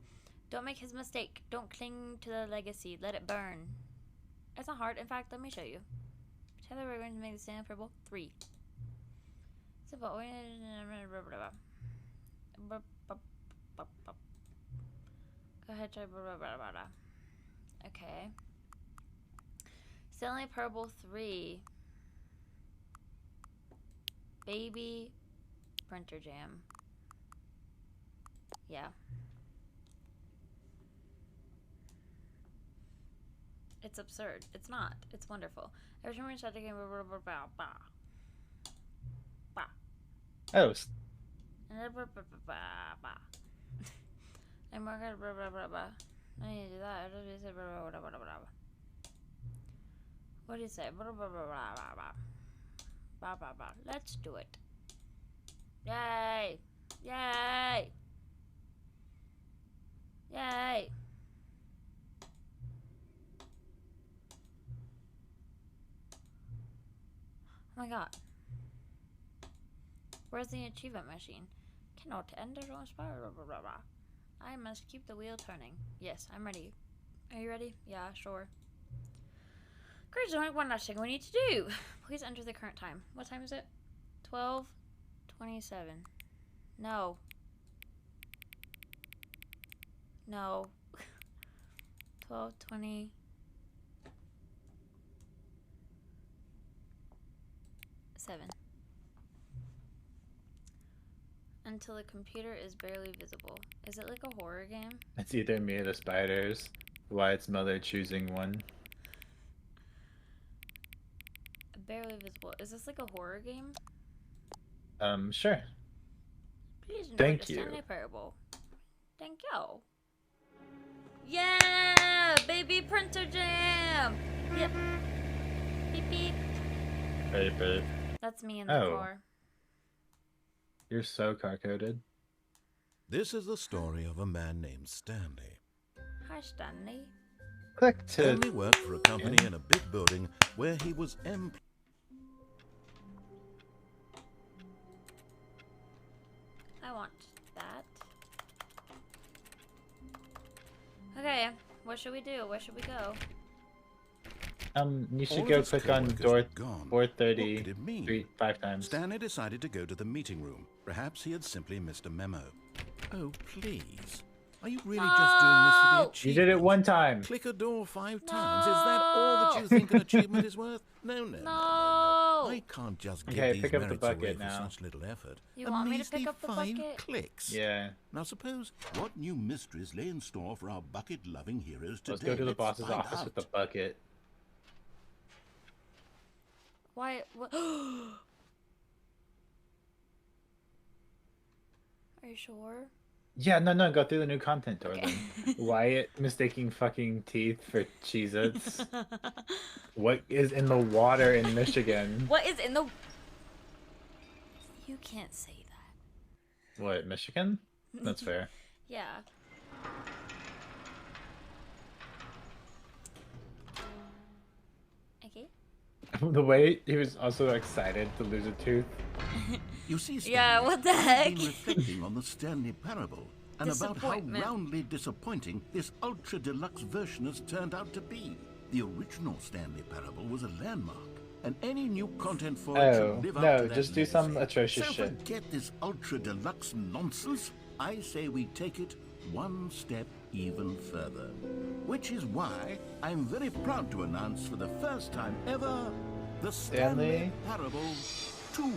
Don't make his mistake. Don't cling to the legacy. Let it burn. It's not hard. In fact, let me show you. Together we're going to make the Stanley Parable 3. Simple. Go ahead, try. Okay. Stanley Parable 3. Baby printer jam. Yeah. It's absurd. It's not. It's wonderful. Every time we start the game, Oh. And we're gonna I need to do that. What do you say? Let's do it. Yay! Yay! Yay! Oh my god. Where's the achievement machine? Cannot enter on spiral. I must keep the wheel turning. Yes, I'm ready. Are you ready? Yeah, sure. Great, there's only one last thing we need to do. Please enter the current time. What time is it? 12:27. No. No. 12:27. Until the computer is barely visible. Is it like a horror game? It's either me or the spiders. Wyatt's mother choosing one. Barely visible. Is this like a horror game? Sure. Please enjoy Thank the you. Stanley Parable. Thank you. Yeah! Baby printer jam! Yep. Beep beep. Beep, beep. That's me in the Oh. car. You're so car-coded. This is the story of a man named Stanley. Hi, Stanley. Click to... Stanley worked for a company in a big building where he was I want that. Okay, what should we do? Where should we go? You should All of go his click on co-workers door were gone. 430 What could it mean? 5 times. Stanley decided to go to the meeting room. Perhaps he had simply missed a memo. Oh, please. Are you really just doing this for the No! achievement? You did it one time. Click a door 5 times. Is that all that you think an achievement is worth? No. No! I can't just give Okay, these pick up the merits away bucket for now. such little effort. You A want me to measly pick up the 5 bucket? clicks. Yeah. Now suppose what new mysteries lay in store for our bucket-loving heroes today. Let's go to the boss's find office with out. the bucket. Why? What? Are you sure? Yeah, no, go through the new content door Okay. then. Wyatt mistaking fucking teeth for Cheez-Its. What is in the water in Michigan? What is in the... You can't say that. What, Michigan? That's fair. Yeah. Okay. The way he was also excited to lose a tooth. You see, Stanley, Yeah, what the I've heck? been reflecting on the Stanley Parable and about how Disappointment. roundly disappointing this ultra deluxe version has turned out to be. The original Stanley Parable was a landmark, and any new content for it Oh, should live up no, to that just do some legacy. atrocious so shit. forget this ultra deluxe nonsense. I say we take it one step even further. Which is why I'm very proud to announce for the first time ever the Stanley Stanley? Parable 2.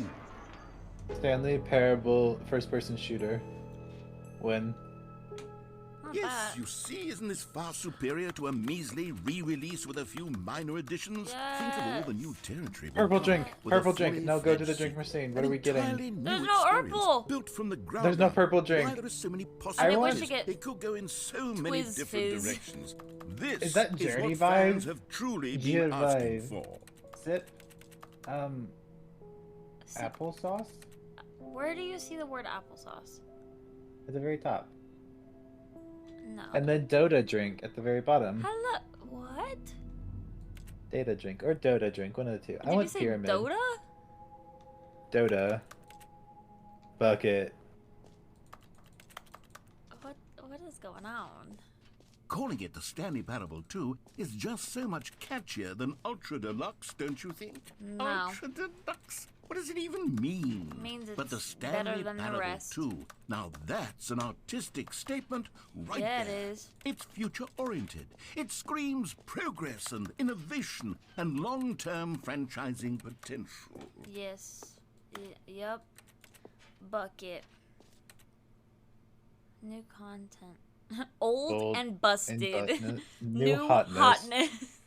Stanley Parable first-person shooter. Win. Not Yes, bad. you see, isn't this far superior to a measly re-release with a few minor additions? Think of all the new territory. we've Purple got drink. with a Purple drink. fully Now go to fledged the drink sequel, machine. What an are we getting? entirely new There's no experience, purple. built from the ground There's no up. purple drink. Why, there are so many I possibilities. want- we should get It could go in so many Twiz different Fizz. directions. This Is that what Journey fans vibe? have truly been Journey asking vibe. for. Sip. Applesauce? Where do you see the word applesauce? At the very top. No. And then Dota drink at the very bottom. Hello. What? Data drink or Dota drink, one of the two. I Did you want say pyramid. Dota? Dota. Bucket. What is going on? Calling it the Stanley Parable 2 is just so much catchier than Ultra Deluxe, don't you think? No. Ultra Deluxe? What does it even mean? Means but the it's Stanley better than the Parable rest. 2, now that's an artistic statement right Yeah, it there. is. It's future-oriented. It screams progress and innovation and long-term franchising potential. Yes. Yep. Bucket. New content. Old Old and busted. And new hotness.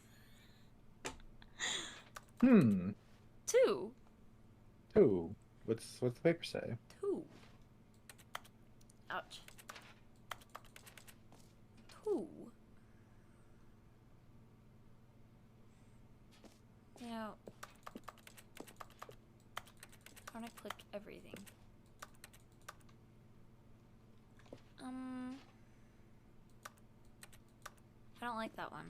Hmm. 2. Ooh. What's the paper say? 2. Ouch. 2. You know, I want to click everything. I don't like that one.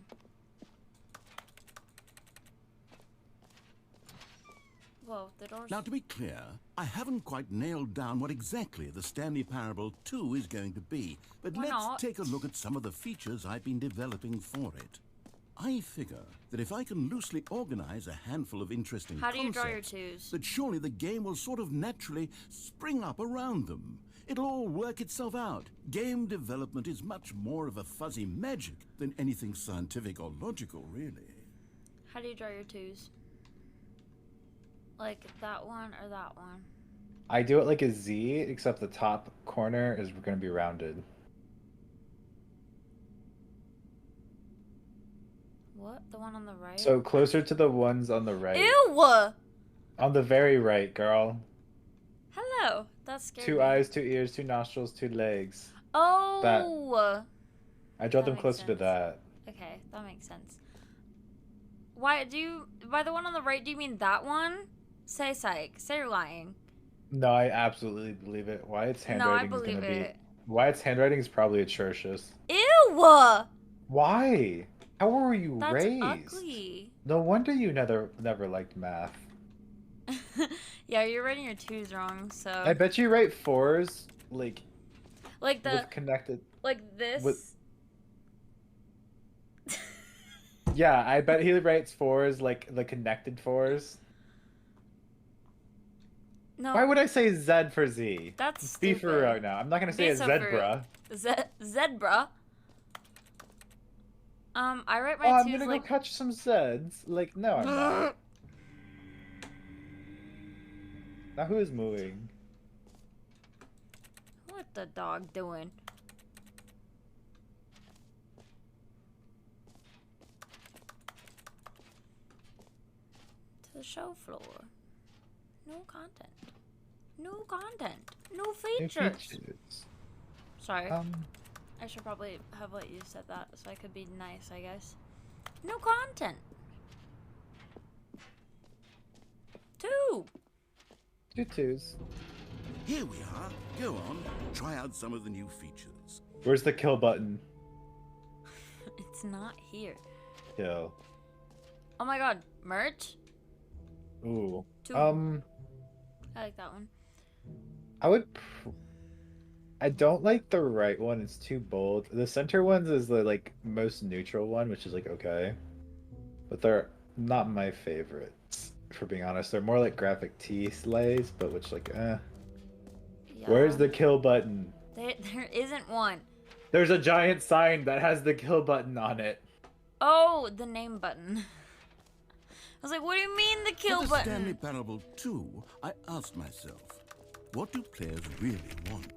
Whoa, the door's... Now, to be clear, I haven't quite nailed down what exactly the Stanley Parable 2 is going to be, but Why let's not? take a look at some of the features I've been developing for it. I figure that if I can loosely organize a handful of interesting How do you draw your concepts, twos? that surely the game will sort of naturally spring up around them. It'll all work itself out. Game development is much more of a fuzzy magic than anything scientific or logical, really. How do you draw your 2s? Like that one or that one? I do it like a Z, except the top corner is going to be rounded. What? The one on the right? So closer to the ones on the right. Ew! On the very right, girl. Hello. That's scary. 2 eyes, 2 ears, 2 nostrils, 2 legs. Oh! I draw That them makes closer to sense. that. Okay, that makes sense. Why do you... By the one on the right, do you mean that one? Say psych. Say you're lying. No, I absolutely believe it. Wyatt's No, I handwriting is believe going to be... it. Wyatt's handwriting is probably atrocious. Ew! Why? How were you That's raised? ugly. No wonder you never liked math. Yeah, you're writing your 2s wrong, so... I bet you write 4s, like Like the... with connected... Like this... with- Yeah, I bet he writes 4s like the connected 4s. No. Why would I say Z for Z? That's Be stupid. for real now. I'm not gonna say Be a so for zebra. Zebra? I write my Oh, I'm 2s gonna like... go catch some Zeds. Like, no, I'm not. Now who is moving? What the dog doing? To the show floor. No content. No content. No New features. features. Sorry. I should probably have let you said that so I could be nice, I guess. No content. 2. 2 2s. Here we are. Go on, try out some of the new features. Where's the kill button? It's not here. Kill. Oh my god. Merch? Ooh. 2. I like that one. I would. I don't like the right one. It's too bold. The center ones is the like most neutral one, which is like okay, but they're not my favorites. For being honest, they're more like graphic tee slays, but which like Yeah. Where's the kill button? There isn't one. There's a giant sign that has the kill button on it. Oh, the name button. was like, what do you mean the kill For the button? Stanley Parable 2, I asked myself, what do players really want?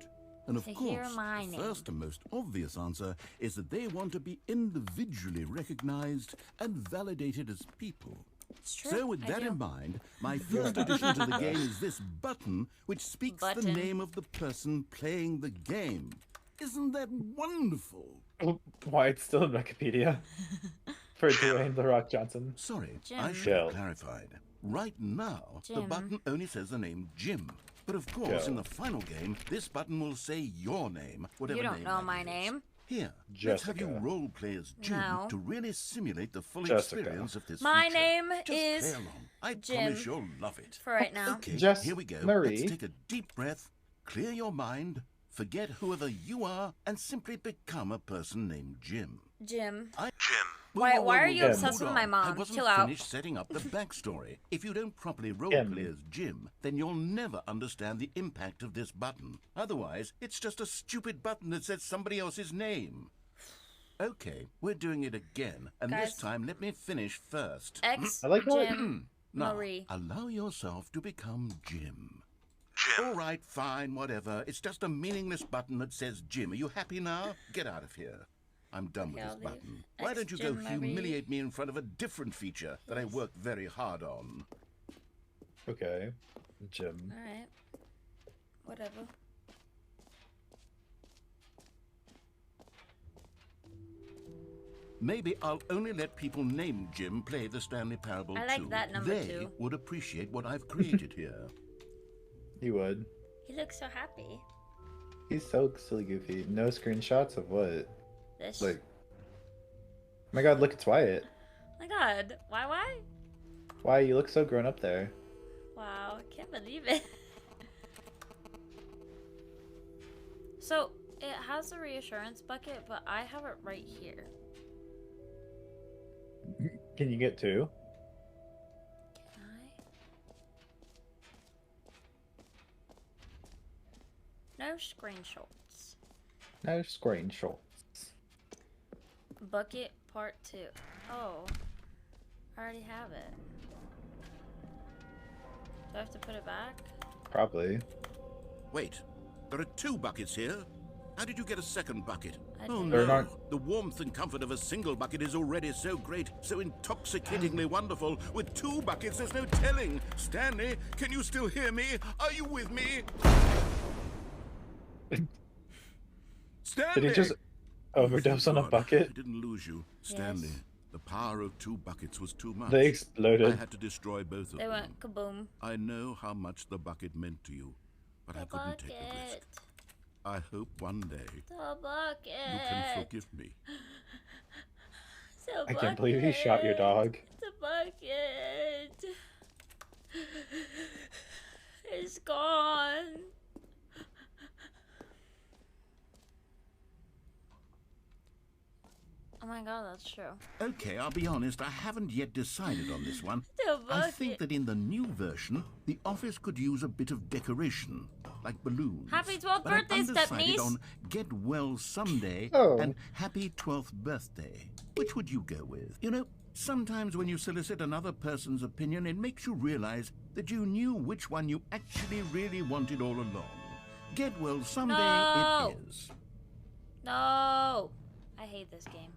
And of To hear course, my the name. first and most obvious answer is that they want to be individually recognized and validated as people. It's true. So with I that do. in mind, my first addition to the game is this button, which speaks the Button. name of the person playing the game. Isn't that wonderful? Why it's still in Wikipedia for Dwayne The Rock Johnson. Sorry, Jim. I should Jill. have clarified. Right now, the Jim. button only says the name Jim. But of course, Jill. in the final game, this button will say your name, whatever You don't name know that my is. name. Here, let's have you Jessica. role play as Jim No. to really simulate the full Jessica. experience of this My feature. name Just is play along. I Jim. promise you'll love it. For right now. Okay, Jess here we go. Marie. Let's take a deep breath, clear your mind, forget whoever you are, and simply become a person named Jim. Jim. Why are you obsessed with my mom? I wasn't Chill out. finished setting up the backstory. If you don't properly Jim. roleplay as Jim, then you'll never understand the impact of this button. Otherwise, it's just a stupid button that says somebody else's name. Okay, we're doing it again, and this Guys. time let me finish first. X I like how it- Jim Now, Marie. allow yourself to become Jim. All right, fine, whatever. It's just a meaningless button that says Jim. Are you happy now? Get out of here. I'm done with Okay, this I'll leave. button. Why don't you go Jim Marie. humiliate me in front of a different feature that I worked very hard on? Okay. Jim. Alright. Whatever. Maybe I'll only let people named Jim play the Stanley Parable I like 2. that number They 2. would appreciate what I've created here. He would. He looks so happy. He's so silly goofy. No screenshots of what? This. Like, oh my god, look, it's Wyatt. my god. Why? Why, you look so grown up there. Wow. I can't believe it. So, it has a reassurance bucket, but I have it right here. Can you get two? Can I? No screenshots. No screenshots. Bucket part 2. Oh. I already have it. Do I have to put it back? Probably. Wait, there are 2 buckets here. How did you get a second bucket? I Oh didn't. They're no, not- the warmth and comfort of a single bucket is already so great, so intoxicatingly wonderful. With 2 buckets, there's no telling. Stanley, can you still hear me? Are you with me? Stanley! Did he just overdose on a God, bucket? I didn't lose you. Stanley, Yes. the power of 2 buckets was too much. They I exploded. had to destroy both of They them. went kaboom. I know how much the bucket meant to you, but I The couldn't take the risk. bucket. I hope one day The bucket. you can forgive me. The I can't believe he shot your bucket. dog. The bucket. It's gone. Oh my god, that's true. Okay, I'll be honest, I haven't yet decided on this one. The I bucket. think that in the new version, the office could use a bit of decoration, like balloons. Happy 12th But I'm birthday, undecided Stepniece. on Get Well Someday Oh. and Happy 12th Birthday. Which would you go with? You know, sometimes when you solicit another person's opinion, it makes you realize that you knew which one you actually really wanted all along. Get Well Someday No. it is. No. I hate this game.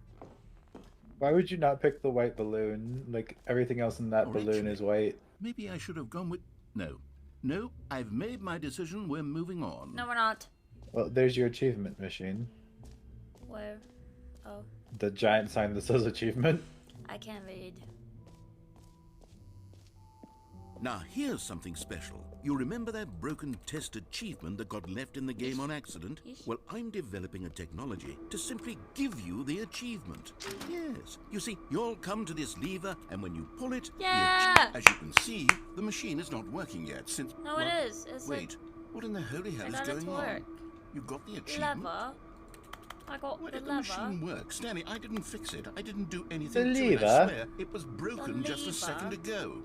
Why would you not pick the white balloon? Like, everything else in that Or balloon actually- is white. Maybe I should have gone with... No, I've made my decision. We're moving on. No, we're not. Well, there's your achievement machine. Where? Oh, The giant sign that says achievement. I can't read. Now, here's something special. You remember that broken test achievement that got left in the game on accident? Yes. Well, I'm developing a technology to simply give you the achievement. Yes. You see, you'll come to this lever, and when you pull it... Yeah! As you can see, the machine is not working yet since... No, well, it is. It's Wait, what in the holy hell I is got it going to on? work. You got the a achievement? lever. I got Why the did the lever. machine work? Stanley, I didn't fix it. I didn't do anything The to it. I lever? swear, it was broken just a lever? second ago.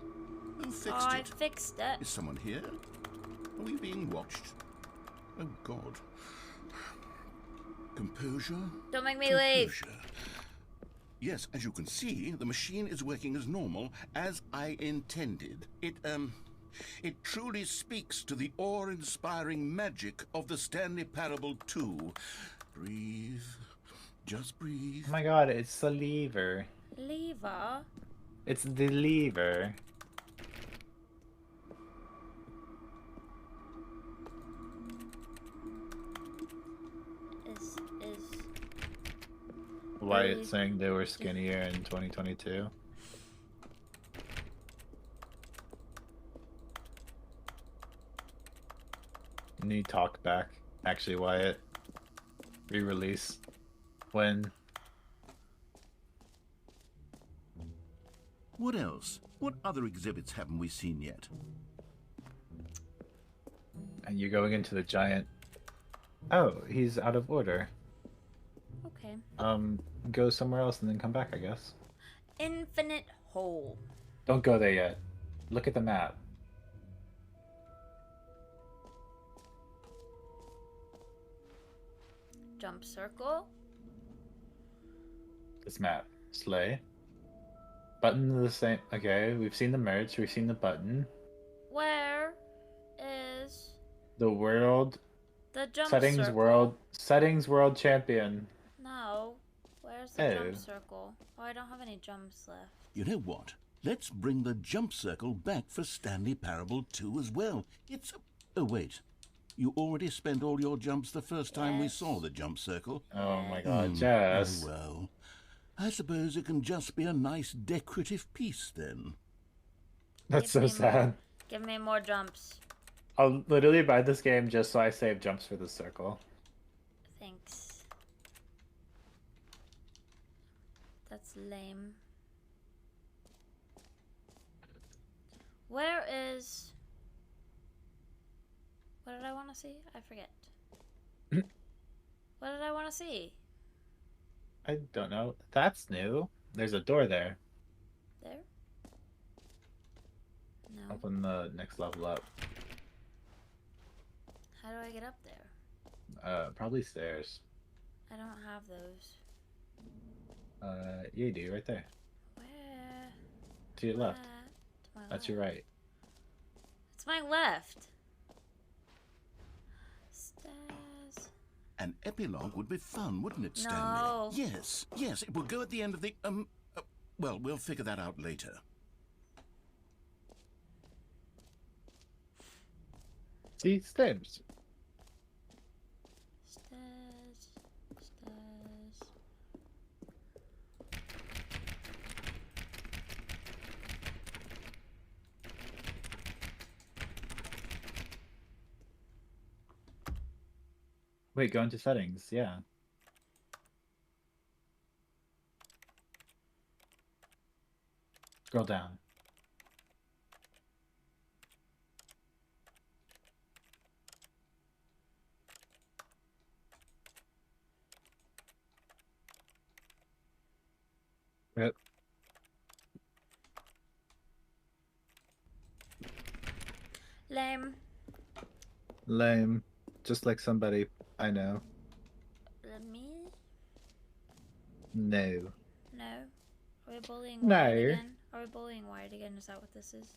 Who fixed I it? fixed it. Is someone here? Are we being watched? Oh, God. Composure? Don't make me leave. Composure. Yes, as you can see, the machine is working as normal, as I intended. It truly speaks to the awe-inspiring magic of the Stanley Parable 2. Breathe. Just breathe. Oh my god, it's the lever. Lever? It's the lever. Is Wyatt saying they were skinnier in 2022. Need talk back. Actually, Wyatt. Re-release. When? What else? What other exhibits haven't we seen yet? And you're going into the giant... Oh, he's out of order. okay. Go somewhere else and then come back, I guess. Infinite hole. Don't go there yet. Look at the map. Jump circle. This map. Slay. Button the same. Okay, we've seen the merge. We've seen the button. Where is The world. the jump Settings circle? world. Settings world champion. No. Where's the Oh. jump circle? Oh, I don't have any jumps left. You know what? Let's bring the jump circle back for Stanley Parable 2 as well. It's a... Oh, wait. You already spent all your jumps the first time we Yes. saw the jump circle? Oh my god, Hmm. Jess. Oh, well. I suppose it can just be a nice decorative piece then. That's Give so me more. sad. Give me more jumps. I'll literally buy this game just so I save jumps for the circle. Thanks. That's lame. Where is... What did I want to see? I forget. What did I want to see? I don't know. That's new. There's a door there. There? No. Up on the next level up. How do I get up there? Probably stairs. I don't have those. Yeah, you do, right there. Where? To your left. To my That's left. your right. It's my left. Stairs. An epilogue would be fun, wouldn't it, Stanley? No. Yes, yes, it will go at the end of the, well, we'll figure that out later. See, stairs. Stairs. Stairs. Wait, go into settings. Yeah. Scroll down. Yep. Lame. Lame. Just like somebody I know. Me? No. No. Are we bullying No. Wyatt again? Are we bullying Wyatt again? Is that what this is?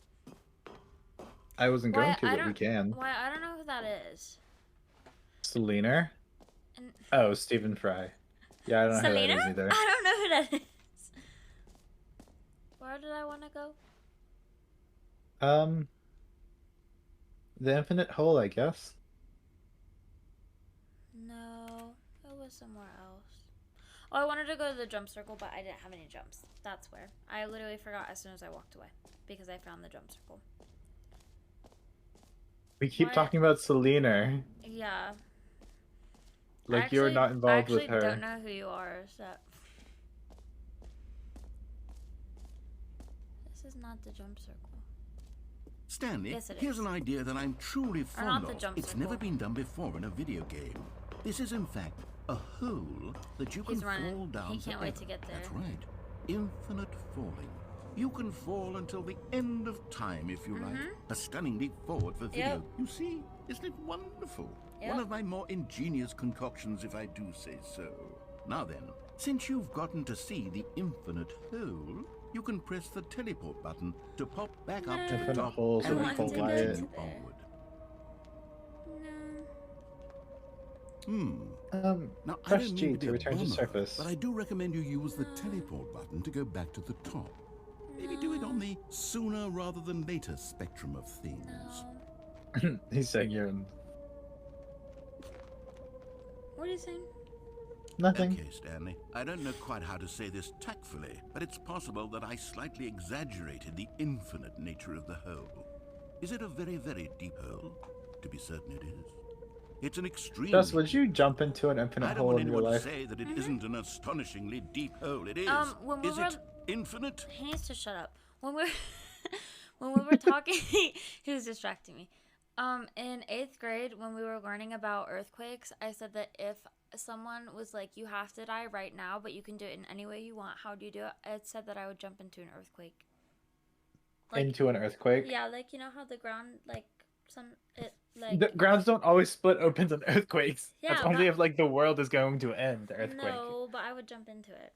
I wasn't going Wyatt, to, I but we don't- can. Why? I don't know who that is. Selena? And Oh, Stephen Fry. Yeah, I don't know Selena? who that is either. I don't know who that is. Where did I want to go? The infinite hole, I guess. No, it was somewhere else. Oh, I wanted to go to the jump circle, but I didn't have any jumps. That's where. I literally forgot as soon as I walked away because I found the jump circle. We keep Why- talking about Selena. Yeah. Like you're not involved with I her. actually don't know who you are, so... This is not the jump circle. Stanley, Yes, it here's is. an idea that I'm truly Or not fond the of. jump It's never circle. been done before in a video game. This is, in fact, a hole that you He's can running. fall down He can't wait to forever. get there. That's right. Infinite falling. You can fall until the end of time, if you like. A stunning leap forward for video. Yep. You see? Isn't it wonderful? Yep. One of my more ingenious concoctions, if I do say so. Now then, Since you've gotten to see the infinite hole, you can press the teleport button to pop back up to the Infinite top holes I and would want pull to go Wyatt. to continue there. onward. No. Now, I Press don't G mean to be to a return to bummer, surface. but I do recommend you use the teleport button to go back to the top. Maybe do it on the sooner rather than later spectrum of things. No. He's saying you're in What are you saying? nothing. Okay, Stanley. I don't know quite how to say this tactfully, but it's possible that I slightly exaggerated the infinite nature of the hole. Is it a very, very deep hole? To be certain it is. It's an extremely Jess, would you deep jump hole. into an infinite I don't hole want in your anyone to life? say that it isn't an astonishingly deep hole. It is. When we Is were- it infinite? He needs to shut up. When we when we were talking, he was distracting me. In 8th grade, when we were learning about earthquakes, I said that if someone was like, "You have to die right now, but you can do it in any way you want," how do you do it? I said that I would jump into an earthquake. Into an earthquake? Yeah, like you know how the ground The grounds don't always split open in earthquakes. Yeah, That's only but- if like the world is going to end. The earthquake. No, but I would jump into it.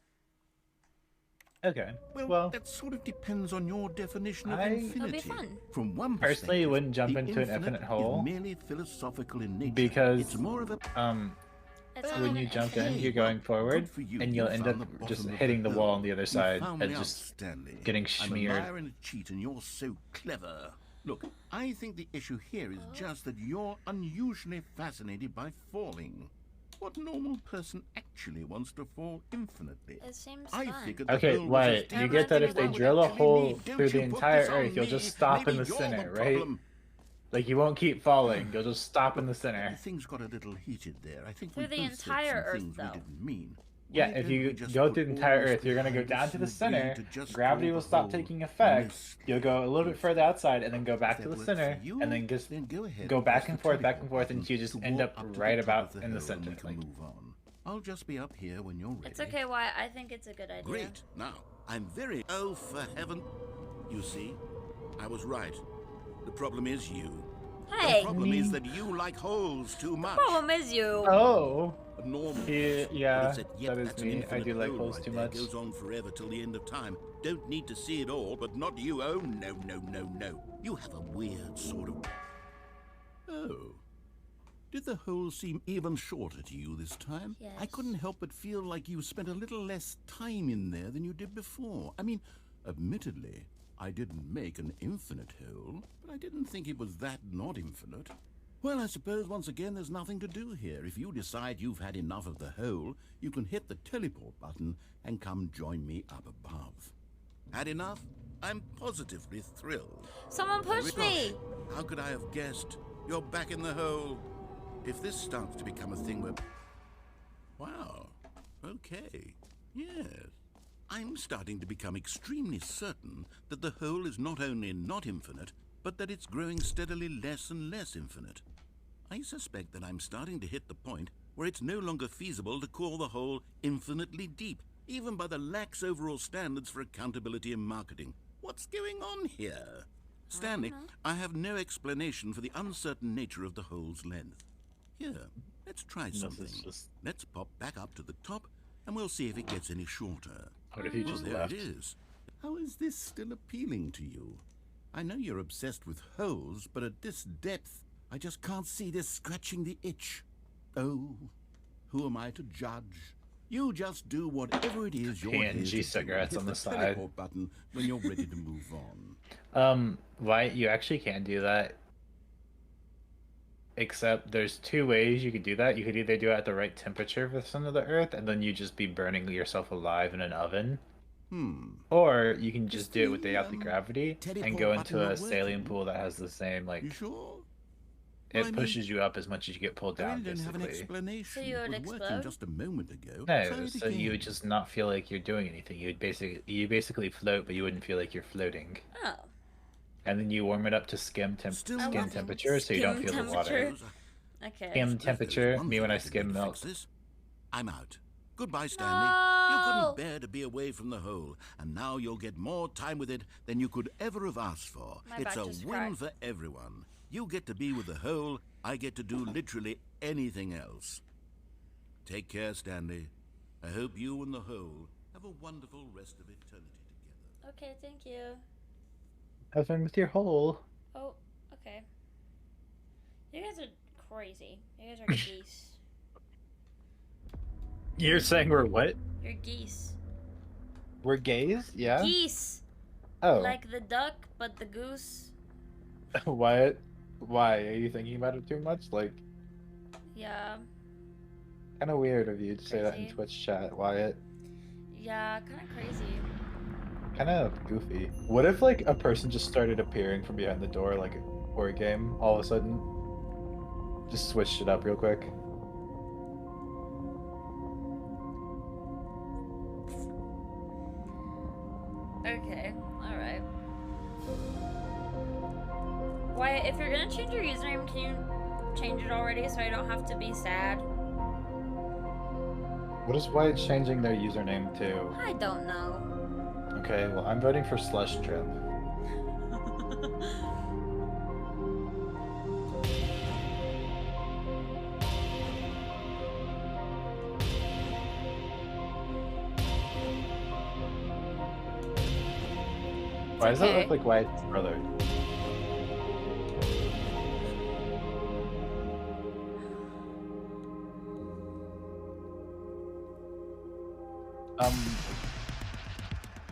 Okay. Well, Well, that sort of depends on your definition of I- infinity. It'll be fun. From one Personally, you perspective, wouldn't jump the into an infinite hole is merely philosophical in nature. because, it's more of a It's not when even you jump in, infinite. you're going forward, good for you. and You you'll end found up the just bottom of hitting the the wall hole. on the other You side found and me out, just Stanley. getting I'm smeared. a liar and a cheat, and you're so clever. Look, I think the issue here is just that you're unusually fascinated by falling. What normal person actually wants to fall infinitely? It seems I fun. figured the Okay, hole was Wyatt, as you deep get as that if they anyone would drill a actually hole need. Don't through the you put entire this on Earth, you'll me. just stop Maybe in the you're center, right? problem. Like you won't keep falling. You'll just stop in the center. Things got a little heated there. I think Through we the both said entire some Earth, things we though. didn't mean. Yeah, Why if don't you we just go put through the all entire this Earth, you're gonna go behind down us to the and center. agree to just Gravity call will the stop hole taking effect. mist. You'll go a little bit further outside and then go back If to that the works center, for you, and then just then go ahead go and press back the and forth, teleport until button you just to end walk up up to right the top about of the in the hole and center. we can Like, move on. I'll just be up here when you're ready. It's okay, Wyatt. I think it's a good idea. Great. Now, I'm very... Oh, for heaven... You see, I was right. The problem is you. Hey, The problem is that you like holes too much. problem is you. oh, A normal Yeah, person yeah, would have said, "Yep, that is that's an me. I infinite do like hole holes right too there. much." Goes on forever till the end of time. Don't need to see it all, but not you. Oh, no, no, no, no. You have a weird sort of... Oh. Did the hole seem even shorter to you this time? I Yes. couldn't help but feel like you spent a little less time in there than you did before. I mean, admittedly, I didn't make an infinite hole, but I didn't think it was that not infinite. Well, I suppose once again there's nothing to do here. If you decide you've had enough of the hole, you can hit the teleport button and come join me up above. Had enough? I'm positively thrilled. Someone pushed me. Gosh, how could I have guessed? You're back in the hole. If this starts to become a thing where... Wow. Okay. Yes. I'm starting to become extremely certain that the hole is not only not infinite, but that it's growing steadily less and less infinite. I suspect that I'm starting to hit the point where it's no longer feasible to call the hole infinitely deep, even by the lax overall standards for accountability and marketing. What's going on here? Stanley, I have no explanation for the uncertain nature of the hole's length. Here, let's try something. just- Let's pop back up to the top, and we'll see if it gets any shorter. what if you Well, just there left? it is. How is this still appealing to you? I know you're obsessed with holes, but at this depth, I just can't see this scratching the itch. Oh, who am I to judge? You just do whatever it is you're here to PNG do. cigarettes Hit on the side. teleport button when you're ready to move on. Why you actually can do that? Except there's two ways you could do that. You could either do it at the right temperature for the center of the Earth, and then you just be burning yourself alive in an oven. Or you can just do it with the gravity and teleport go button into not a saline working? pool that has the same You like sure? it I mean, pushes you up as much as you get pulled I down. really don't have an Basically. explanation. So you would It was working explode? just a moment ago. Try No, it so you would again. just not feel like you're doing anything. You basically float, but you wouldn't feel like you're floating. Oh. And then you warm it up to Still skin nothing. temperature, so you don't Skin feel the water. temperature. Okay. Skim Suppose there's temperature, one me thing when I I could do skim to milk. fix this. I'm out. Goodbye, Stanley. You No! couldn't bear to be away from the hole, and now you'll get more time with it than you could ever have asked for. My It's back a just win cracked. for everyone. You get to be with the hole, I get to do literally anything else. Take care, Stanley. I hope you and the whole have a wonderful rest of eternity together. Okay, thank you. Have fun with your hole. Oh, okay. You guys are crazy. You guys are geese. You're saying we're what? You're geese. We're gays? Yeah? Geese! Oh. Like the duck, but the goose. What? Why? Are you thinking about it too much? Like, Yeah. kind of weird of you to say that in Crazy. Twitch chat, Wyatt. Yeah, kind of crazy. Kind of goofy. What if, like, a person just started appearing from behind the door, like a horror game, all of a sudden? Just switched it up real quick. Okay, alright. Wyatt, if you're gonna change your username, can you change it already so I don't have to be sad? What is Wyatt changing their username to? I don't know. Okay, well, I'm voting for Slush Trip. Why does that okay. look like Wyatt's brother?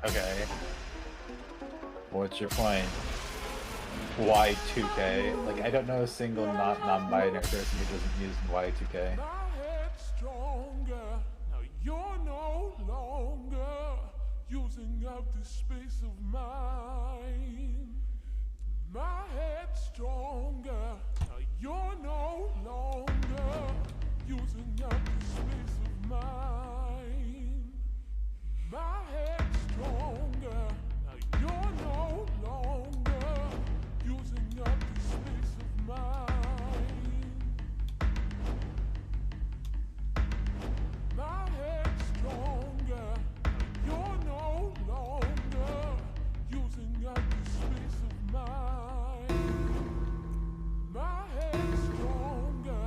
Okay. What's your point? Y2K? Like, I don't know a single non-binary person who doesn't use Y2K. My head's stronger. Now you're no longer using up this space of mine. My head's stronger. Now you're no longer using up this space of mine. My head's stronger. Now you're no longer using up this space of mine. My head's stronger. You're no longer using up the space of mine. My head's stronger.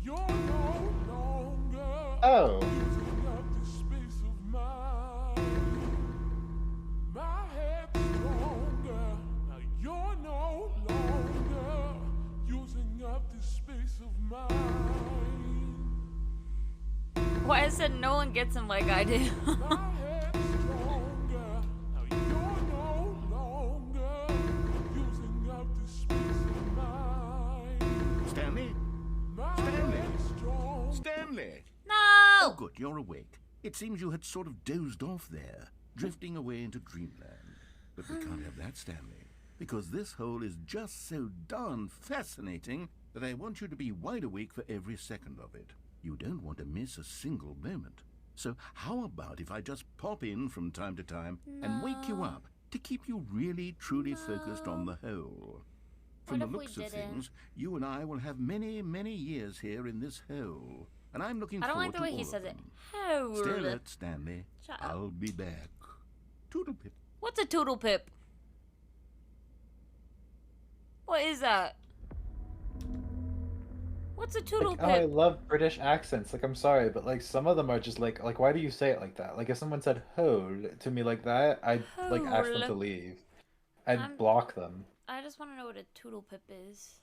You're no longer using up the space of mine. My head's stronger. You're no longer using up the space of mine. Why I said no one gets him like I do. My head's stronger. Now you're no longer using up the space of mine. Stanley? My Stanley? head's strong. Stanley! No! Oh, good, you're awake. It seems you had sort of dozed off there, drifting away into dreamland. But we can't have that, Stanley, because this hole is just so darn fascinating that I want you to be wide awake for every second of it. You don't want to miss a single moment. So how about if I just pop in from time to time and wake you up to keep you really, truly focused on the hole? From the What if we looks of didn't? things, you and I will have many, many years here in this hole. And I'm looking I don't forward like the to way all he of says it. them. Hole. Stay alert, Stanley. Shut up. I'll be back. Toodle pip. What's a toodle pip? What is that? What's a toodle Like, oh, I pip? love British accents. Like, I'm sorry, but like some of them are just like, why do you say it like that? Like, if someone said "hole" to me like that, I'd like ask them to Hole. leave. I'd I'm- block them. I just want to know what a toodle pip is.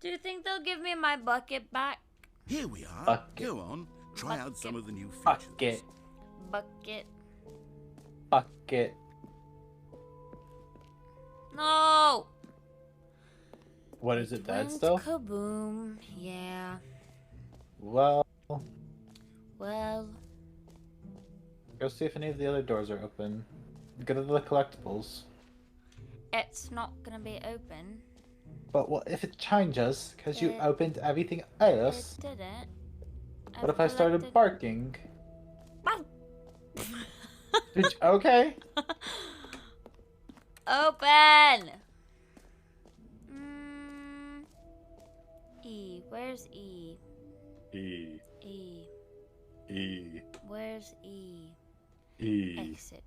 Do you think they'll give me my bucket back? Here we are. Bucket. Go on. Try out some of the new features. Fuck it. Bucket. Fuck it. No! What is it, dead Went still? kaboom. Yeah. Well, Well, go see if any of the other doors are open. Go to the collectibles. it's not gonna be open. But what if it changes? Because you It- opened everything else? It didn't. What if I started barking? Wow. Okay. Open! E. Where's E? E. E. E. Where's E? E. Exit.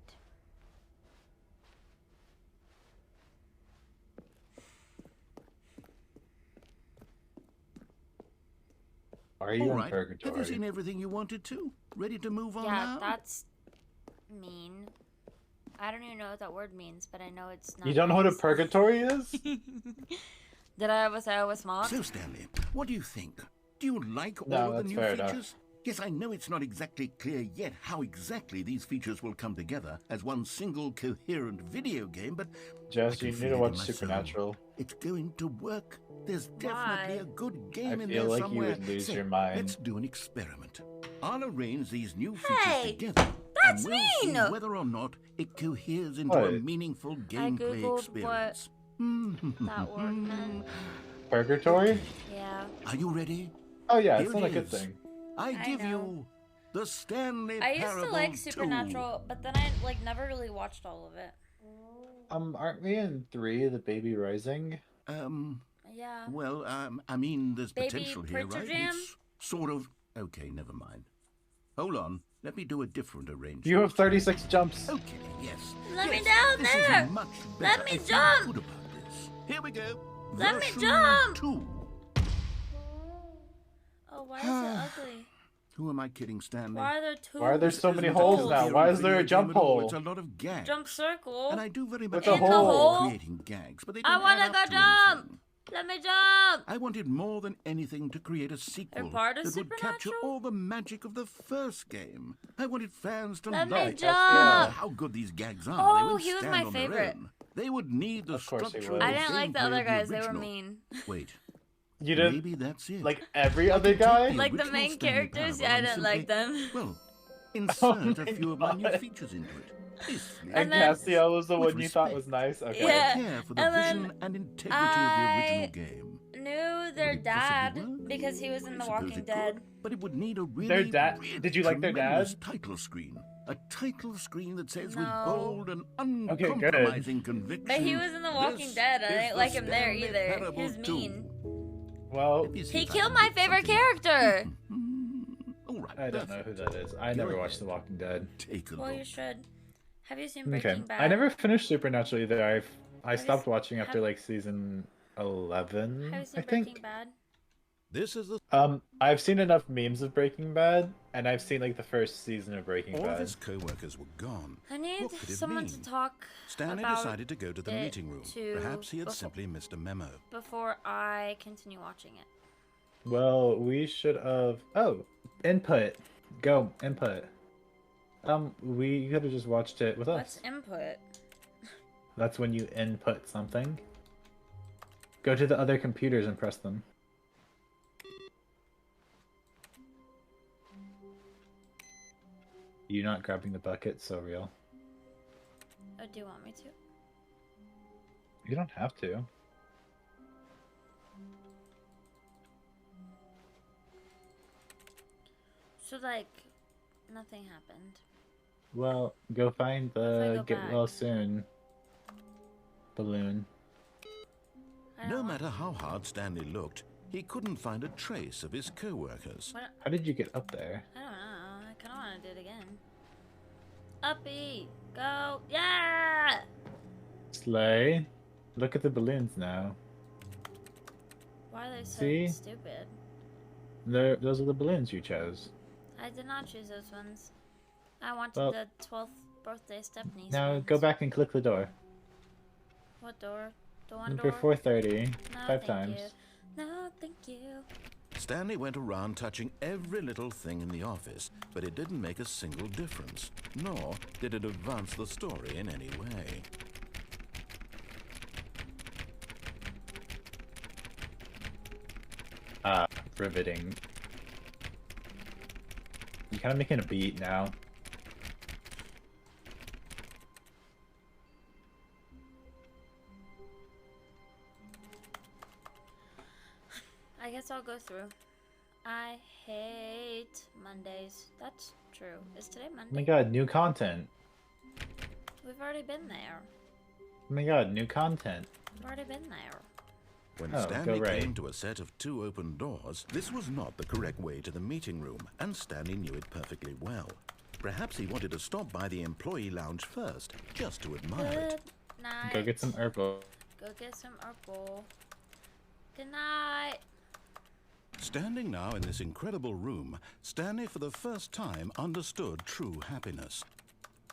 Are you All in right. Have you purgatory? seen everything you wanted to? Ready to move on Yeah, now? that's mean. I don't even know what that word means, but I know it's not. You don't know what a nice. purgatory is? Did I ever say I was smart? So, Stanley, what do you think? Do you like No, all of the that's new fair enough. features? Yes, I know it's not exactly clear yet how exactly these features will come together as one single coherent video game, but I Jess, can you need feel to it in watch my soul. Supernatural. It's going to work. There's definitely Why? a good I game in feel there like somewhere. you would lose Say, your mind. let's do an experiment. I'll arrange these new features Hey, together, that's and we'll see mean! whether or not it coheres into a What? meaningful gameplay Googled experience. That word meant. Purgatory? Yeah. Are you ready? Oh yeah, Here it's not it a good is. thing. I give know. you the Stanley I used Parable to like 2. Supernatural, but then I like never really watched all of it. Aren't we in 3, The Baby Rising? Yeah. Well, I mean, there's Baby potential here, Printer right? Jam? It's sort of... Okay, never mind. Hold on. Let me do a different arrangement. You have 36 jumps. Okay, yes. Let me Yes, down this there! Is much Let better. me I feel jump! good about this. Here we go. Let me Version jump! 2. Oh, why is it ugly? Who am I kidding, Stanley? Why are there two? Why are there so This many isn't a holes now? coherent Why is there video a jump game at all. hole? It's a lot of gags. Jump circle. And I do very much With a In the enjoy hole? creating gags, but they I don't wanna add go up to jump! anything. Let me jump! I wanted more than anything to create a sequel part of that would capture Supernatural? all the magic of the first game. I wanted fans to Let love me it. jump! No matter how good these gags are, they Oh, wouldn't he was stand my on their favorite. own. They would need the Of course he structure would. and I didn't like the gameplay other of guys. They were original. mean. Wait, You didn't maybe that's it. like every I other could take guy? the Like the original main Stanley characters? Parable Yeah, I and didn't like simply, them. well, Oh insert my a few of my new God. features into it. Briefly. And then- Castiel was the With one you thought was respect. nice? Okay. But Yeah. I care for the and then vision and integrity of the original game. Knew their Would it possibly dad work? because he was in The I suppose Walking it Dead. could, but it would need a really, Their dad- really did you like their tremendous dad? title screen. A title screen that says with No. bold and Okay, good. uncompromising conviction. But he was in The Walking "This Dead. I is didn't the like him there Stanley either. Parable He was 2." mean. Well, Let me see He if I killed can my get favorite something- character. All right, I don't know who that is. I never watched The Walking Dead. Take a Well, look. you should. Have you seen Breaking Okay. Bad? I never finished Supernatural either. I Have you stopped s- watching after have- like season 11, Have you seen I Breaking think. Bad? This is the I've seen enough memes of Breaking Bad, and I've seen like the first season of Breaking all of Bad. his co-workers were gone. I need What could it someone mean? to talk Stanley about decided to go to the it meeting room. to Perhaps he had before- simply missed a memo. before I continue watching it. Well, we should have. Oh, input. Go input. We could have just watched it with What's us. input? That's when you input something. Go to the other computers and press them. You not grabbing the bucket, so real. Oh, do you want me to? You don't have to. So, like, nothing happened. Well, go find If I the go get back. well soon balloon. I No don't matter how hard Stanley looked, he couldn't find a trace of his co-workers. What? How did you get up there? I don't know. I kind of want to do it again. Uppy! Go! Yeah! Slay. Look at the balloons now. Why are they so See? stupid? Those are the balloons you chose. I did not choose those ones. I wanted Well- the 12th birthday stepniece Now ones. go back and click the door. What door? The one Number door? 430. No, 5 thank times. You. No, thank you. Stanley went around touching every little thing in the office, but it didn't make a single difference, nor did it advance the story in any way. Riveting. You're kind of making a beat now. I guess I'll go through. I hate Mondays. That's true. Is today Oh my Monday? god, new content. We've already been there. Oh my god, new content. We've already been there. When Oh, Stanley go right. came to a set of 2 open doors, this was not the correct way to the meeting room, and Stanley knew it perfectly well. Perhaps he wanted to stop by the employee lounge first, just to admire Good it. night. Go get some herbal. Go get some herbal. Good night. Standing now in this incredible room, Stanley for the first time understood true happiness.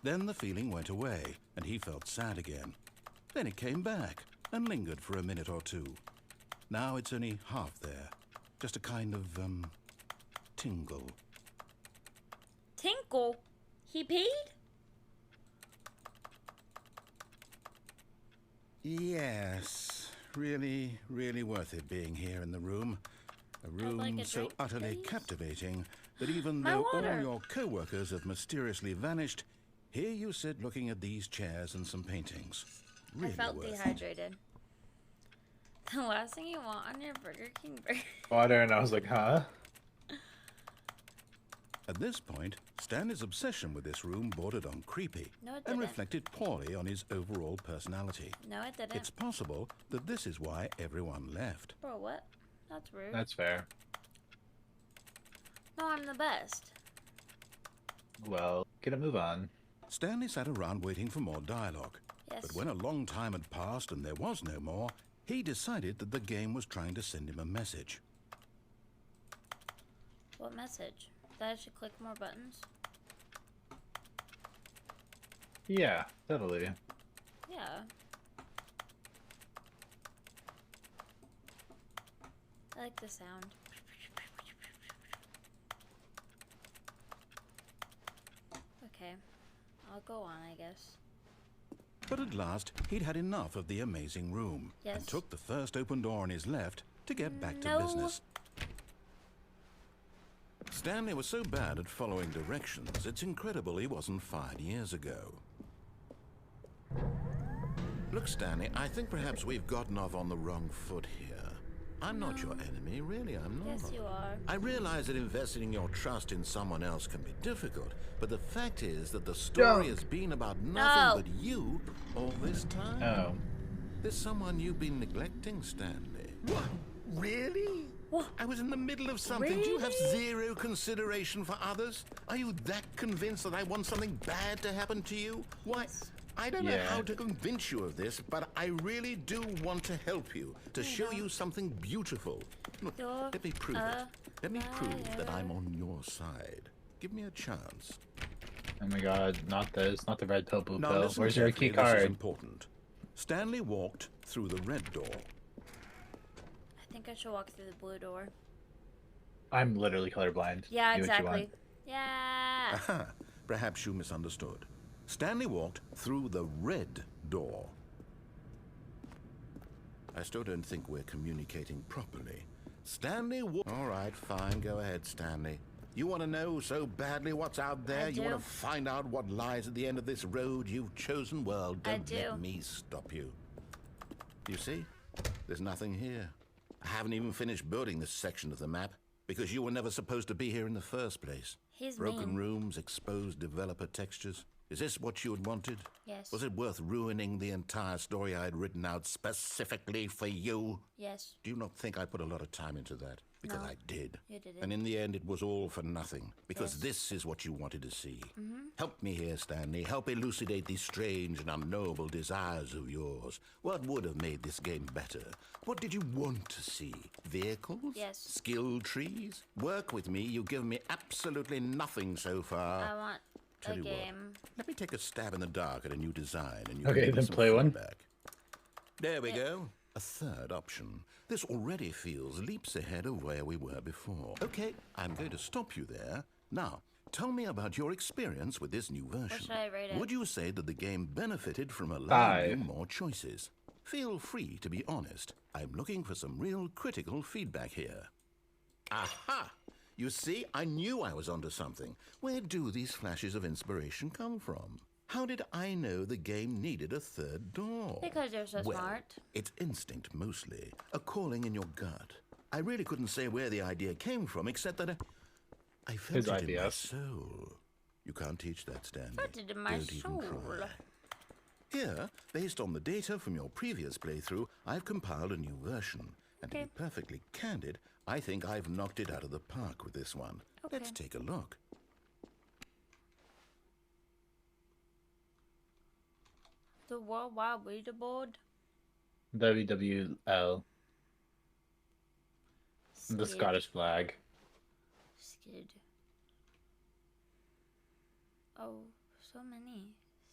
Then the feeling went away, and he felt sad again. Then it came back, and lingered for a minute or two. Now it's only half there. Just a kind of, tingle. Tinkle? He peed? Yes, really, really worth it being here in the room. A room like a so drink, utterly please. captivating that even My though water. all your co-workers have mysteriously vanished, here you sit looking at these chairs and some paintings. Really I felt worth it. dehydrated. The last thing you want on your Burger King burger. Water, and I was like, huh? At this point, Stanley's obsession with this room bordered on creepy No, it and didn't. reflected poorly on his overall personality. No, it didn't. It's possible that this is why everyone left. Bro, what? That's rude. That's fair. No, I'm the best. Well, get a move on. Stanley sat around waiting for more dialogue. Yes. But when a long time had passed and there was no more, he decided that the game was trying to send him a message. What message? That I should click more buttons? Yeah, totally. Yeah. I like the sound. Okay. I'll go on, I guess. But at last, he'd had enough of the amazing room and Yes. took the first open door on his left to get back to No. business. Stanley was so bad at following directions, it's incredible he wasn't fired years ago. Look, Stanley, I think perhaps we've gotten off on the wrong foot here. I'm not your enemy, really, I'm not. Yes, you are. I realize that investing your trust in someone else can be difficult, but the fact is that the story has been about nothing but you all this time. Oh. There's someone you've been neglecting, Stanley. What? Really? What? I was in the middle of something. Do you have Really? zero consideration for others? Are you that convinced that I want something bad to happen to you? Why? I don't know Yeah. how to convince you of this, but I really do want to help you, to show you something beautiful. Look, You're let me prove it. Let me prove that liar. I'm on your side. Give me a chance. Oh my god, not this, not the red pill, blue Now pill. listen Where's your carefully, key this is card? important. Stanley walked through the red door. I think I should walk through the blue door. I'm literally colorblind. Yeah, Do what you exactly. want. Yeah. Aha, perhaps you misunderstood. Stanley walked through the red door. I still don't think we're communicating properly. Stanley All right, fine. Go ahead, Stanley. You want to know so badly what's out there? I You want do. to find out what lies at the end of this road you've chosen? Well, I don't do. let me stop you. You see? There's nothing here. I haven't even finished building this section of the map because you were never supposed to be here in the first place. He's Broken mean. rooms, exposed developer textures. Is this what you had wanted? Yes. Was it worth ruining the entire story I had written out specifically for you? Yes. Do you not think I put a lot of time into that? Because No, I did. you didn't. And in the end, it was all for nothing. Because Yes. this is what you wanted to see. Mm-hmm. Help me here, Stanley. Help elucidate these strange and unknowable desires of yours. What would have made this game better? What did you want to see? Vehicles? Yes. Skill trees? Work with me. You've given me absolutely nothing so far. I want Tell a you what, game. let me take a stab in the dark at a new design, and you Okay, can give me then some play one. feedback. There we go. A third option. This already feels leaps ahead of where we were before. Okay, I'm going to stop you there. Now, tell me about your experience with this new version. should I rate it? Would you say that the game benefited from allowing you 5. more choices? Feel free to be honest. I'm looking for some real critical feedback here. Aha! You see, I knew I was onto something. Where do these flashes of inspiration come from? How did I know the game needed a third door? Because you're so Well, smart. it's instinct mostly, a calling in your gut. I really couldn't say where the idea came from, except that I felt His it in my idea. soul. You can't teach that, Stanley. Felt it in my Don't even soul. try. Here, based on the data from your previous playthrough, I've compiled a new version. And to be Okay. perfectly candid, I think I've knocked it out of the park with this one. Let's Okay. take a look. The World Wide Leaderboard. WWL. The Scottish flag. Skid. Oh, so many.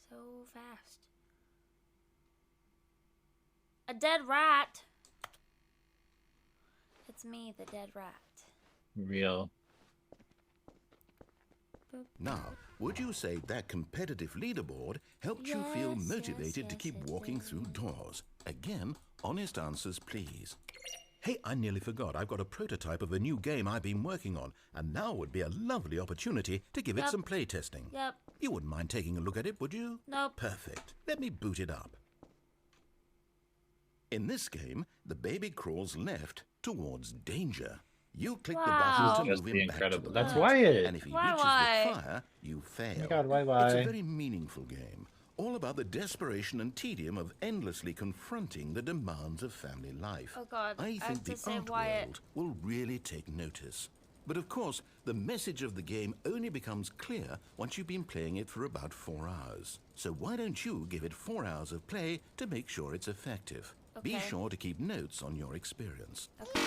So fast. A dead rat! It's me, the dead rat. Real. Now, would you say that competitive leaderboard helped you feel Yes, motivated to yes, keep it walking did. through doors? Again, honest answers, please. Hey, I nearly forgot. I've got a prototype of a new game I've been working on, and now would be a lovely opportunity to give it Yep. some play testing. Yep. You wouldn't mind taking a look at it, would you? Nope. Perfect. Let me boot it up. In this game, the baby crawls left towards danger. You click the Wow. button to Just move the him back to incredible. the That's left, Wyatt. and if he Why, reaches why? the fire, you fail. Oh my God, why, It's why? a very meaningful game, all about the desperation and tedium of endlessly confronting the demands of family life. Oh God, I I have think to the save art Wyatt. world will really take notice. But of course, the message of the game only becomes clear once you've been playing it for about 4 hours. So why don't you give it 4 hours of play to make sure it's effective? Be Okay. sure to keep notes on your experience. Okay.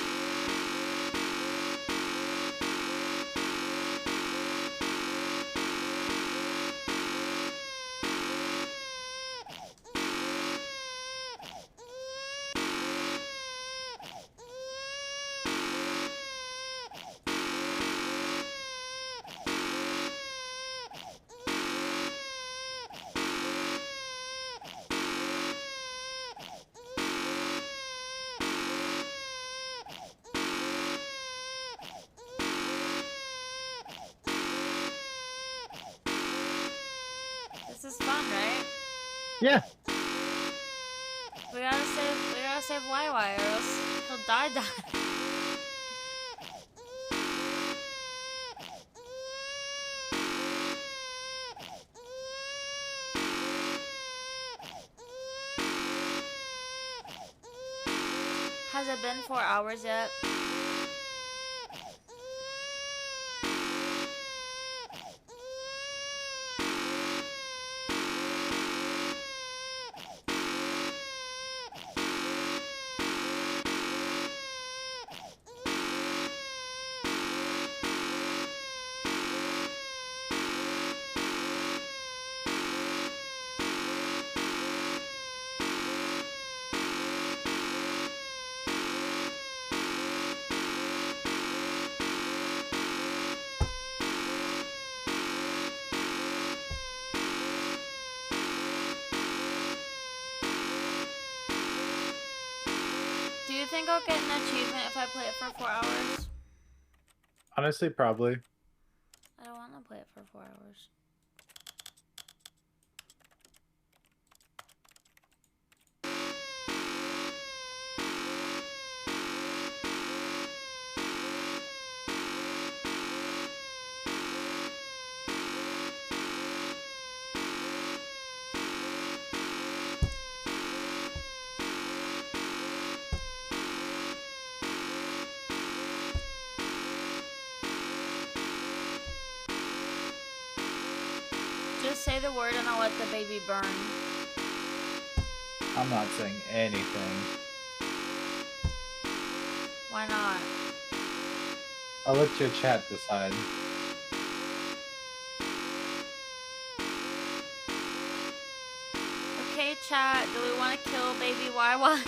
This is fun, right? Yeah. We gotta save YY or else he'll die. Has it been 4 hours yet? Do you think I'll get an achievement if I play it for 4 hours? Honestly, probably. I don't want to play it for 4 hours. Just say the word and I'll let the baby burn. I'm not saying anything. Why not? I'll let your chat decide. Okay, chat, do we want to kill baby YY?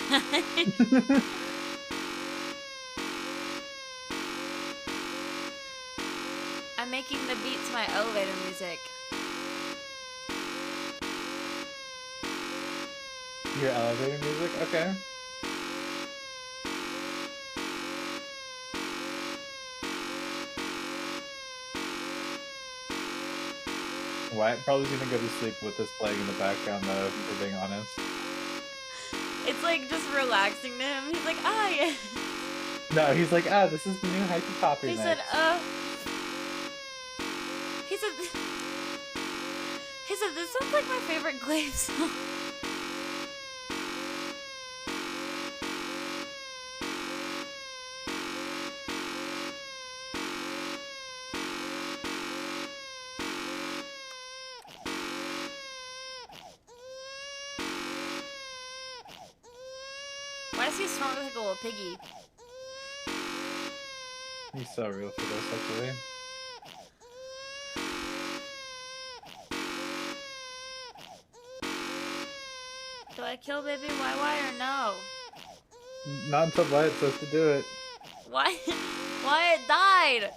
I'm making the beat to my elevator music. Your elevator music? Okay. Wyatt probably gonna go to sleep with this playing in the background though, if we're being honest. It's like just relaxing to him. He's like, ah, yeah. No, he's like, this is the new Hyper Pop remix. He said, he said, this sounds like my favorite Glaive song. Why does he snort like a little piggy? He's so real for this, actually. Do I kill baby YY or no? Not until Wyatt says to do it. Why? Wyatt died!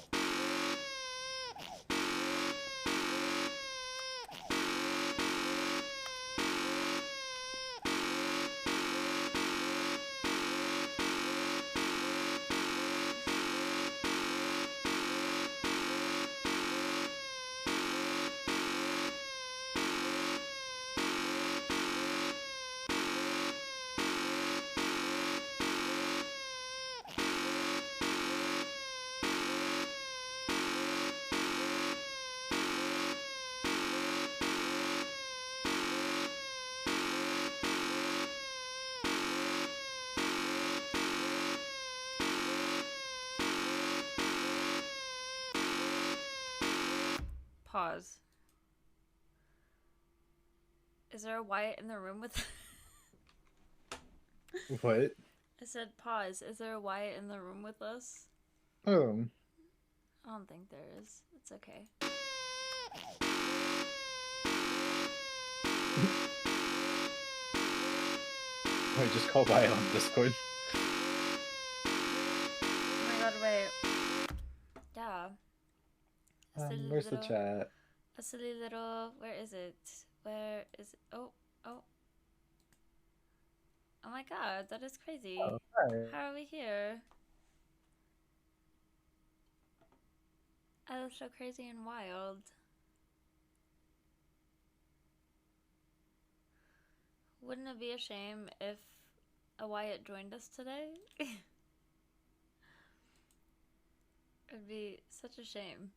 Pause. Is there a Wyatt in the room with... What? I said pause. Is there a Wyatt in the room with us? Oh. I don't think there is. It's okay. Wait, just call Wyatt on Discord. Oh my god, wait. Yeah. A silly Where's the little- chat? A silly little... Where is it? Where is it? Oh, oh. Oh my god, that is crazy. Oh, hi. How are we here? I look so crazy and wild. Wouldn't it be a shame if a Wyatt joined us today? It'd be such a shame.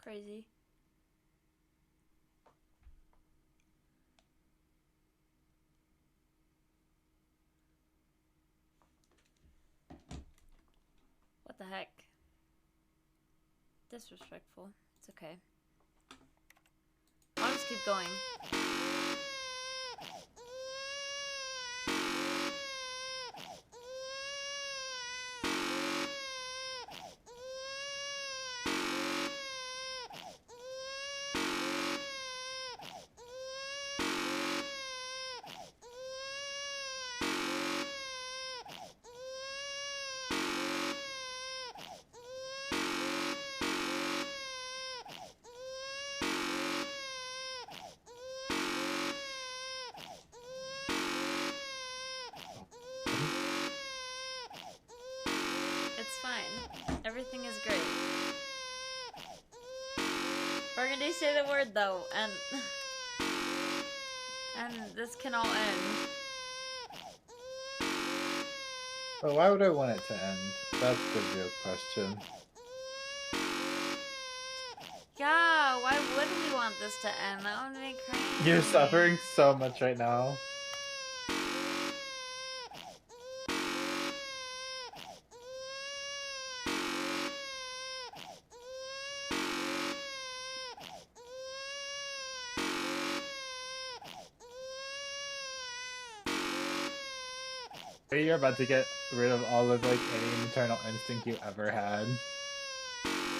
Crazy. What the heck? Disrespectful. It's okay. I'll just keep going. It's fine. Everything is great. We're gonna say the word though, and this can all end. But why would I want it to end? That's the real question. Yeah, why would we want this to end? That would be crazy. You're suffering so much right now. You're about to get rid of all of like any maternal instinct you ever had.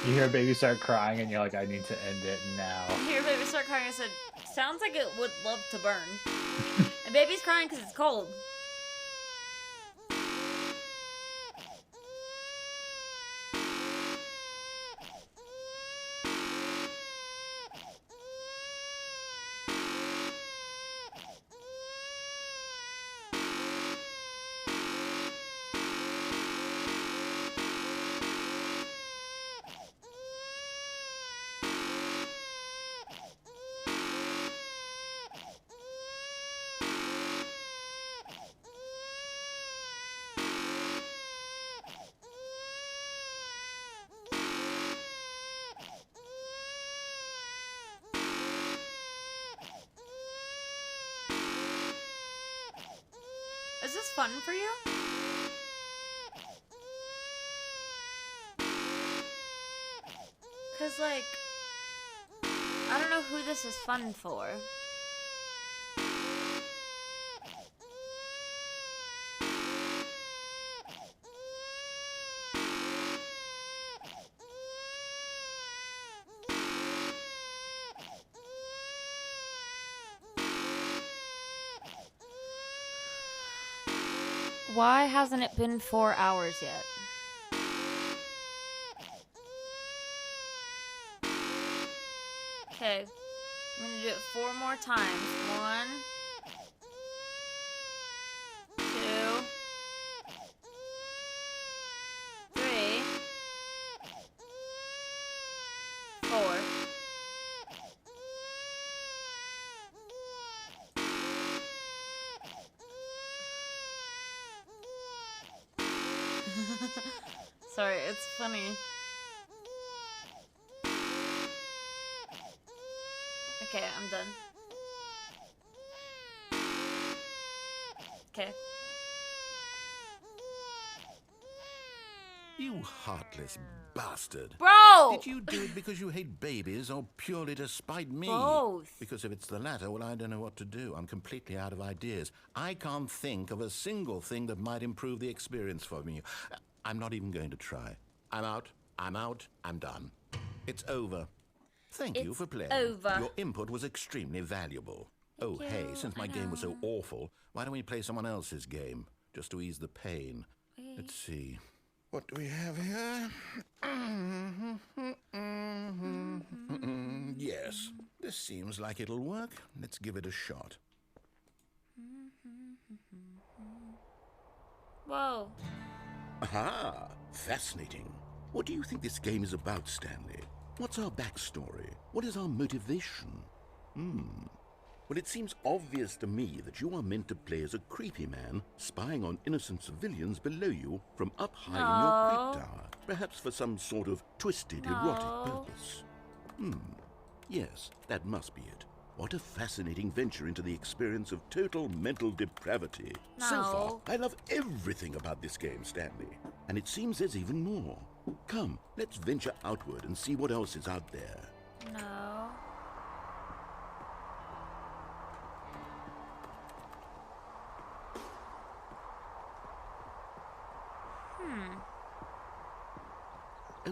You hear a baby start crying and you're like, I need to end it now. Here, baby, start crying. I said, sounds like it would love to burn. And baby's crying because it's cold. Is this fun for you? Cause like, I don't know who this is fun for. Why hasn't it been 4 hours yet? Okay, I'm gonna do it 4 more times. 1, 2, 3, 4. Sorry, it's funny. Okay, I'm done. Okay. You heartless bastard. Bro! Did you do it because you hate babies or purely to spite me? Both. Because if it's the latter, well, I don't know what to do. I'm completely out of ideas. I can't think of a single thing that might improve the experience for me. I'm not even going to try. I'm out. I'm out. I'm done. It's over. Thank you It's for playing. over. Your input was extremely valuable. Oh, Thank hey, you. since my I game was so know. awful, why don't we play someone else's game? Just to ease the pain. Let's see. What do we have here? Yes, this seems like it'll work. Let's give it a shot. Whoa. Aha! Fascinating. What do you think this game is about, Stanley? What's our backstory? What is our motivation? Well, it seems obvious to me that you are meant to play as a creepy man spying on innocent civilians below you from up high in your creep tower, perhaps for some sort of twisted, erotic purpose. Yes, that must be it. What a fascinating venture into the experience of total mental depravity. So far, No. I love everything about this game, Stanley. And it seems there's even more. Come, let's venture outward and see what else is out there. No. Oh,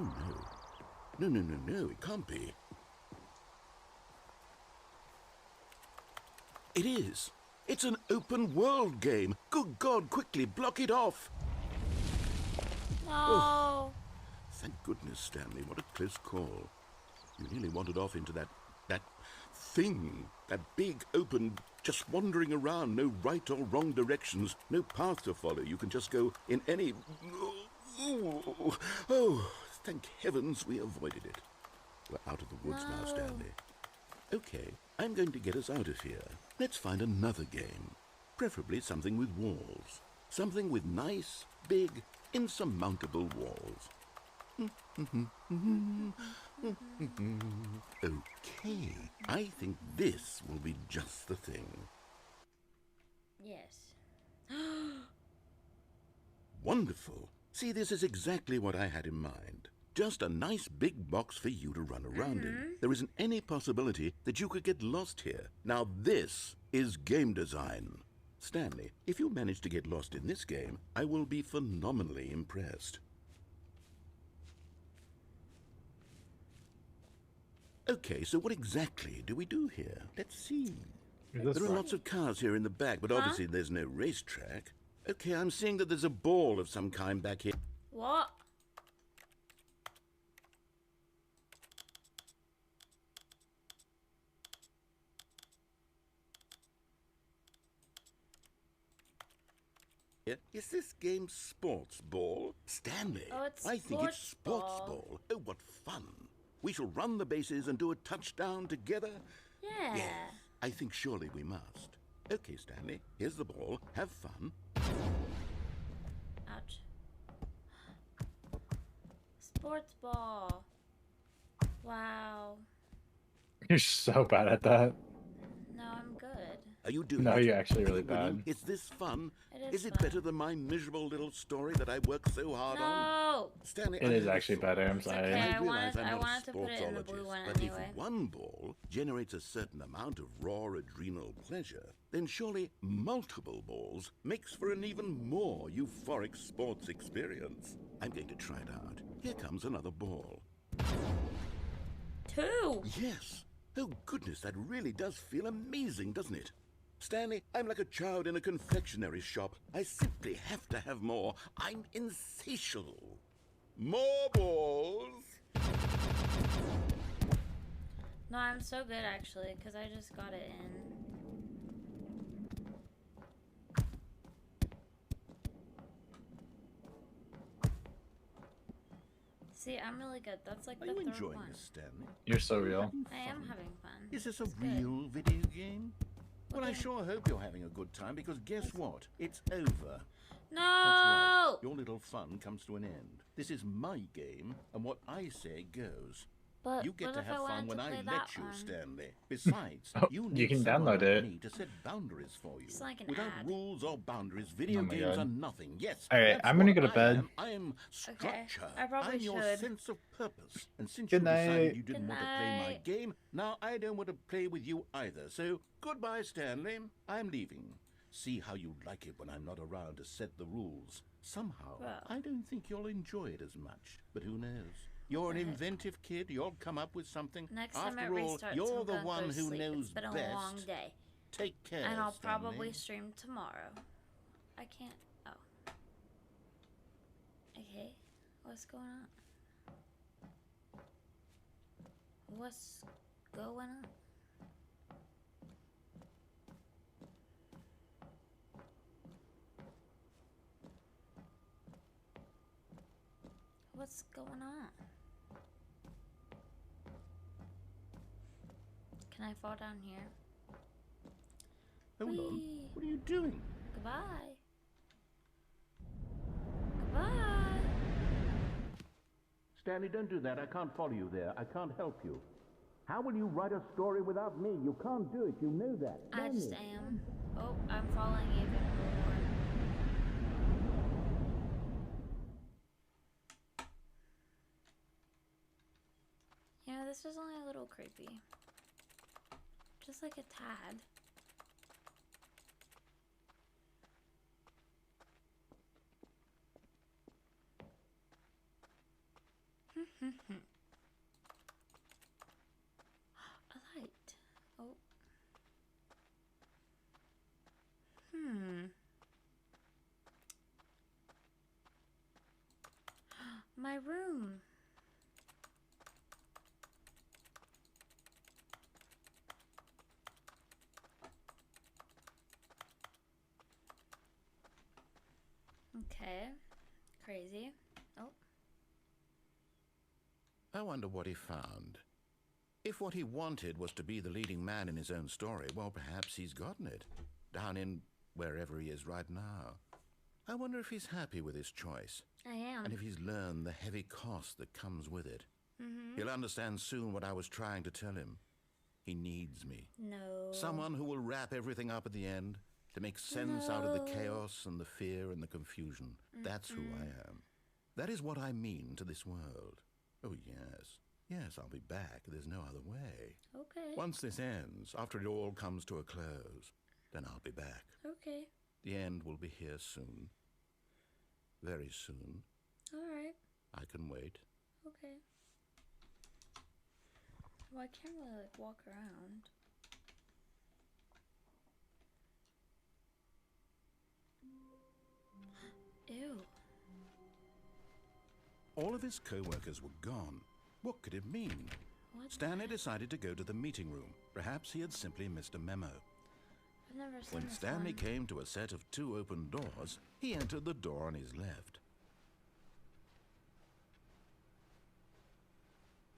no. No, it can't be. It is. It's an open world game. Good God, quickly, block it off. No. Thank goodness, Stanley. What a close call. You nearly wandered off into that thing. That big, open, just wandering around. No right or wrong directions. No path to follow. You can just go in any... Oh, thank heavens we avoided it. We're out of the woods now, Stanley. Okay, I'm going to get us out of here. Let's find another game. Preferably something with walls. Something with nice, big, insurmountable walls. Okay, I think this will be just the thing. Yes. Wonderful. See, this is exactly what I had in mind. Just a nice big box for you to run around in. There isn't any possibility that you could get lost here. Now this is game design. Stanley, if you manage to get lost in this game, I will be phenomenally impressed. Okay, so what exactly do we do here? Let's see. There are lots of cars here in the back, but obviously there's no racetrack. Okay, I'm seeing that there's a ball of some kind back here. What? Is this game sports ball? Stanley, Oh, it's I think it's sports sports ball. ball. Oh, what fun. We shall run the bases and do a touchdown together. Yeah. Yes, I think surely we must. Okay, Stanley, here's the ball. Have fun. Ouch. Sports ball. Wow. You're so bad at that. No, I'm good. Are you doing No, it? you're actually really Will you? bad. Is this fun? It is it fun. better than my miserable little story that I worked so hard on? No. Stanley, It I is never actually thought- better, I'm sorry. okay. I I realize wanted- I'm I not wanted a to put it in the blue sportsologist, one but anyway. if one ball generates a certain amount of raw adrenal pleasure, then surely multiple balls makes for an even more euphoric sports experience. I'm going to try it out. Here comes another ball. 2. Yes. Oh, goodness, that really does feel amazing, doesn't it? Stanley, I'm like a child in a confectionery shop. I simply have to have more. I'm insatiable. More balls. No, I'm so good actually, because I just got it in. See, I'm really good. That's like Are the you third enjoying one. this, Stanley? You're so real. I am having fun. Is this a It's good. real video game? Well, I game? sure hope you're having a good time, because guess what? It's over. That's No! right. Your little fun comes to an end. This is my game, and what I say goes. But You get what to if have I fun wanted when to I play let that you, one? Stanley. Besides, Oh, you you need can someone download like it. me to set boundaries for you. It's like an Without ad. rules or boundaries, video Oh my games God. are nothing. Yes, All right, that's I'm gonna what go to I bed. am. I am structure. I probably I'm your should. sense of purpose. And since Good you decided night. you didn't Good want to play my night. game, now I don't want to play with you either. So goodbye, Stanley. I'm leaving. See how you like it when I'm not around to set the rules. Somehow, Well. I don't think you'll enjoy it as much. But who knows? You're an Okay. inventive kid. You'll come up with something. Next time After it all, restarts, you're I'm the gonna one go to who sleep. knows It's been a best. long day. Take care, And I'll Stanley. probably stream tomorrow. I can't. Oh. Okay. What's going on? What's going on? What's going on? Can I fall down here? Hold on. Whee! What are you doing? Goodbye. Goodbye. Stanley, don't do that. I can't follow you there. I can't help you. How will you write a story without me? You can't do it. You know that. I just am. Oh, I'm falling even more. You know, this was only a little creepy. Just like a tad. A light. Oh. My room. Okay. Crazy. Oh. I wonder what he found. If what he wanted was to be the leading man in his own story, well, perhaps he's gotten it. Down in wherever he is right now. I wonder if he's happy with his choice. I am. And if he's learned the heavy cost that comes with it. He'll understand soon what I was trying to tell him. He needs me. No. Someone who will wrap everything up at the end to make sense out of the No. chaos and the fear and the confusion. That's who I am. That is what I mean to this world. Oh, yes. Yes, I'll be back. There's no other way. Okay. Once this ends, after it all comes to a close, then I'll be back. Okay. The end will be here soon. Very soon. Alright. I can wait. Okay. Well, I can't really, like, walk around. Ew. All of his co-workers were gone. What could it mean? What? Stanley decided to go to the meeting room. Perhaps he had simply missed a memo. I've never seen When this Stanley one. came to a set of 2 open doors, he entered the door on his left.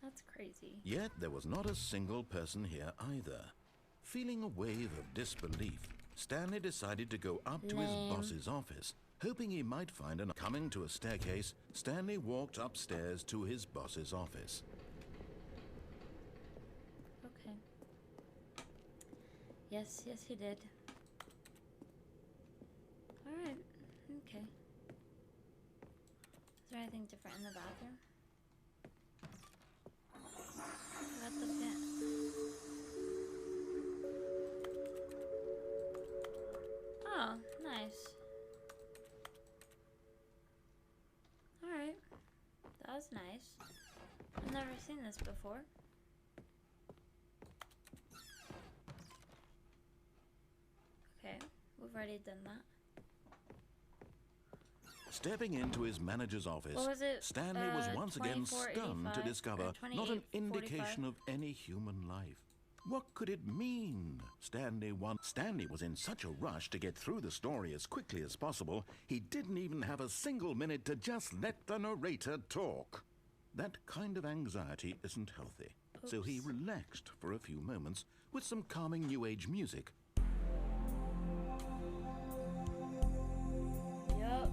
That's crazy. Yet there was not a single person here either. Feeling a wave of disbelief, Stanley decided to go up to his Lame. boss's office, hoping he might find an... Coming to a staircase, Stanley walked upstairs to his boss's office. Okay. Yes, yes, he did. Alright. Okay. Is there anything different in the bathroom? Got the fan. Oh, nice. Alright. That was nice. I've never seen this before. We've already done that. Stepping into his manager's office, What was it? Stanley was once again 2485 stunned to or discover not an 2845? indication of any human life. What could it mean? Stanley was in such a rush to get through the story as quickly as possible, he didn't even have a single minute to just let the narrator talk. That kind of anxiety isn't healthy, so he relaxed for a few moments with some calming New Age music. Yup.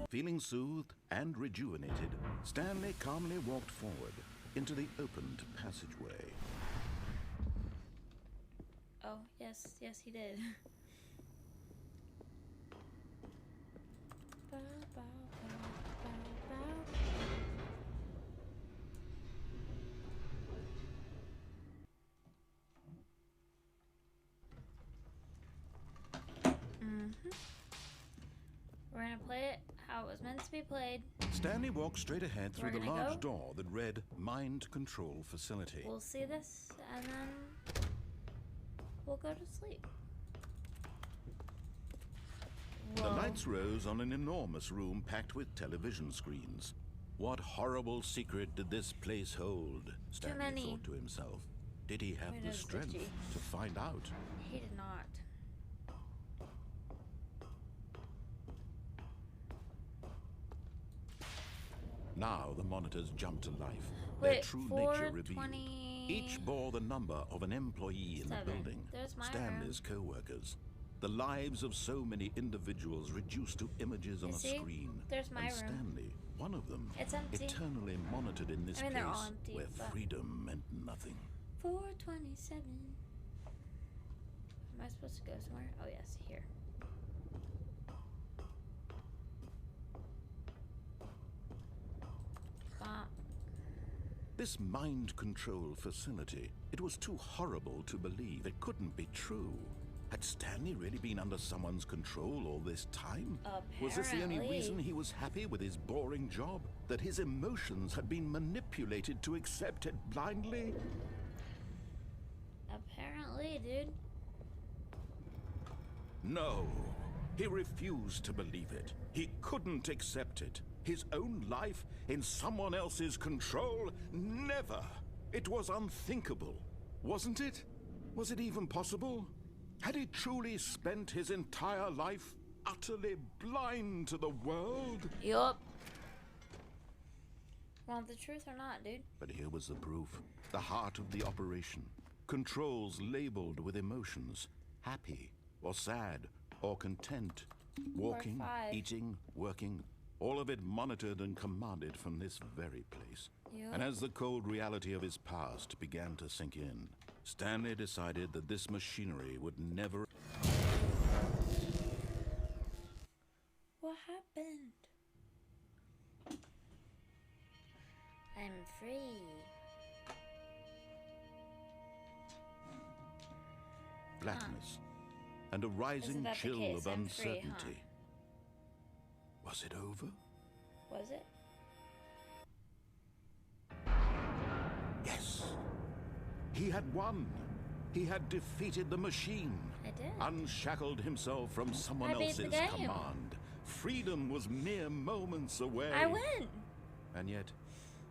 Feeling soothed and rejuvenated, Stanley calmly walked forward into the opened passageway. Oh, yes, yes, he did. Bow, bow, bow, bow, bow. We're gonna play it how it was meant to be played. Stanley walked straight ahead through We're the gonna large go. door that read Mind Control Facility. We'll see this, and then we'll go to sleep. The Whoa. lights rose on an enormous room packed with television screens. What horrible secret did this place hold? Stanley many. thought to himself. Did he have the Windows strength glitchy. to find out? He did not. Now the monitors jumped to life, their Wait, true nature revealed. 420. Each bore the number of an employee in the 7. building, There's my Stanley's co-workers. The lives of so many individuals reduced to images on You a see? screen. There's my and room. Stanley, one of them, It's empty. eternally monitored in this I mean, they're all place empty, where but- freedom meant nothing. 427. Am I supposed to go somewhere? Oh, yes, here. Bop. This mind control facility, it was too horrible to believe. It couldn't be true. Had Stanley really been under someone's control all this time? Was this the only Apparently. reason he was happy with his boring job? That his emotions had been manipulated to accept it blindly? Apparently, dude. No. He refused to believe it. He couldn't accept it. His own life in someone else's control? Never. It was unthinkable. Wasn't it? Was it even possible? Had he truly spent his entire life utterly blind to the world? Yup. Want the truth or not, dude? But here was the proof. The heart of the operation. Controls labeled with emotions. Happy, or sad, or content. Walking, 5. eating, working. All of it monitored and commanded from this very place. Yup. And as the cold reality of his past began to sink in, Stanley decided that this machinery would never... What happened? I'm free. Blackness, and a rising that the chill case? of I'm free, huh? uncertainty. Was it over? Was it? Yes. He had won. He had defeated the machine. I did. Unshackled himself from someone I beat the else's game. command. Freedom was mere moments away. I win. And yet,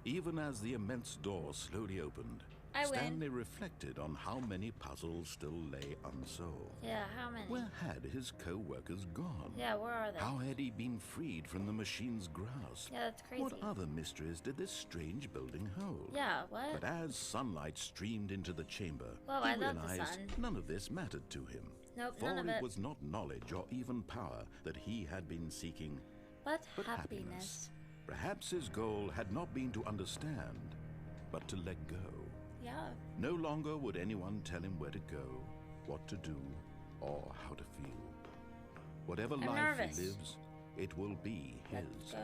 even as the immense door slowly opened, I win. Stanley reflected on how many puzzles still lay unsolved. Yeah, how many? Where had his co-workers gone? Yeah, where are they? How had he been freed from the machine's grasp? Yeah, that's crazy. What other mysteries did this strange building hold? Yeah, what? But as sunlight streamed into the chamber, Well, he I love the realized sun. none of this mattered to him. Nope, For none of it it. was not knowledge or even power that he had been seeking, But but happiness. Perhaps his goal had not been to understand, but to let go. Yeah. No longer would anyone tell him where to go, what to do, or how to feel. Whatever I'm life nervous. he lives, it will be Let's his. go.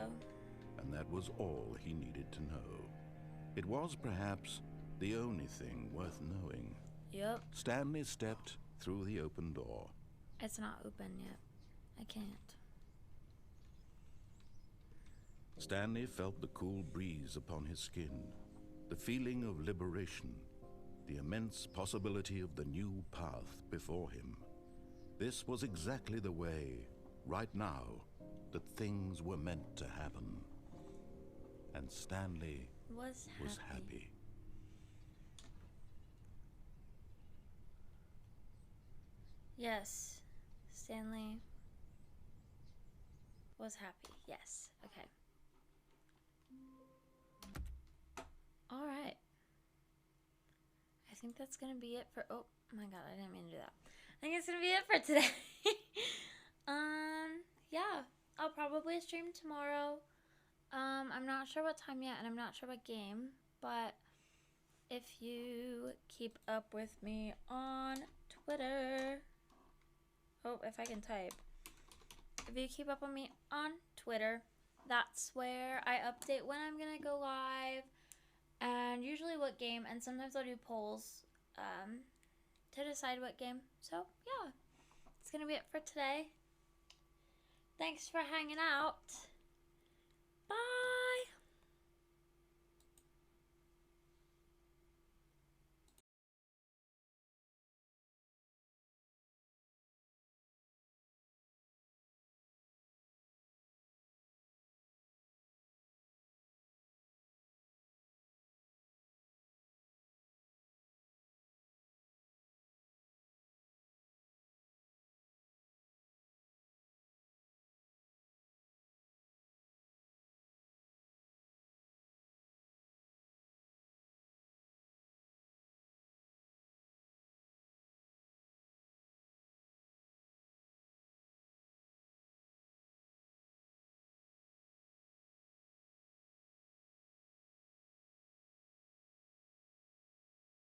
And that was all he needed to know. It was perhaps the only thing worth knowing. Yup. Stanley stepped through the open door. It's not open yet. I can't. Stanley felt the cool breeze upon his skin, the feeling of liberation, the immense possibility of the new path before him. This was exactly the way, right now, that things were meant to happen. And Stanley Was happy. Yes, Stanley was happy. Yes. Okay. All right. I think that's gonna be it for. Oh my god, I didn't mean to do that. I think it's gonna be it for today. Yeah, I'll probably stream tomorrow. I'm not sure what time yet, and I'm not sure what game, but if you keep up with me on Twitter. Oh, if I can type. If you keep up with me on Twitter, that's where I update when I'm gonna go live and usually what game, and sometimes I'll do polls to decide what game. So yeah, it's gonna be it for today. Thanks for hanging out. Bye.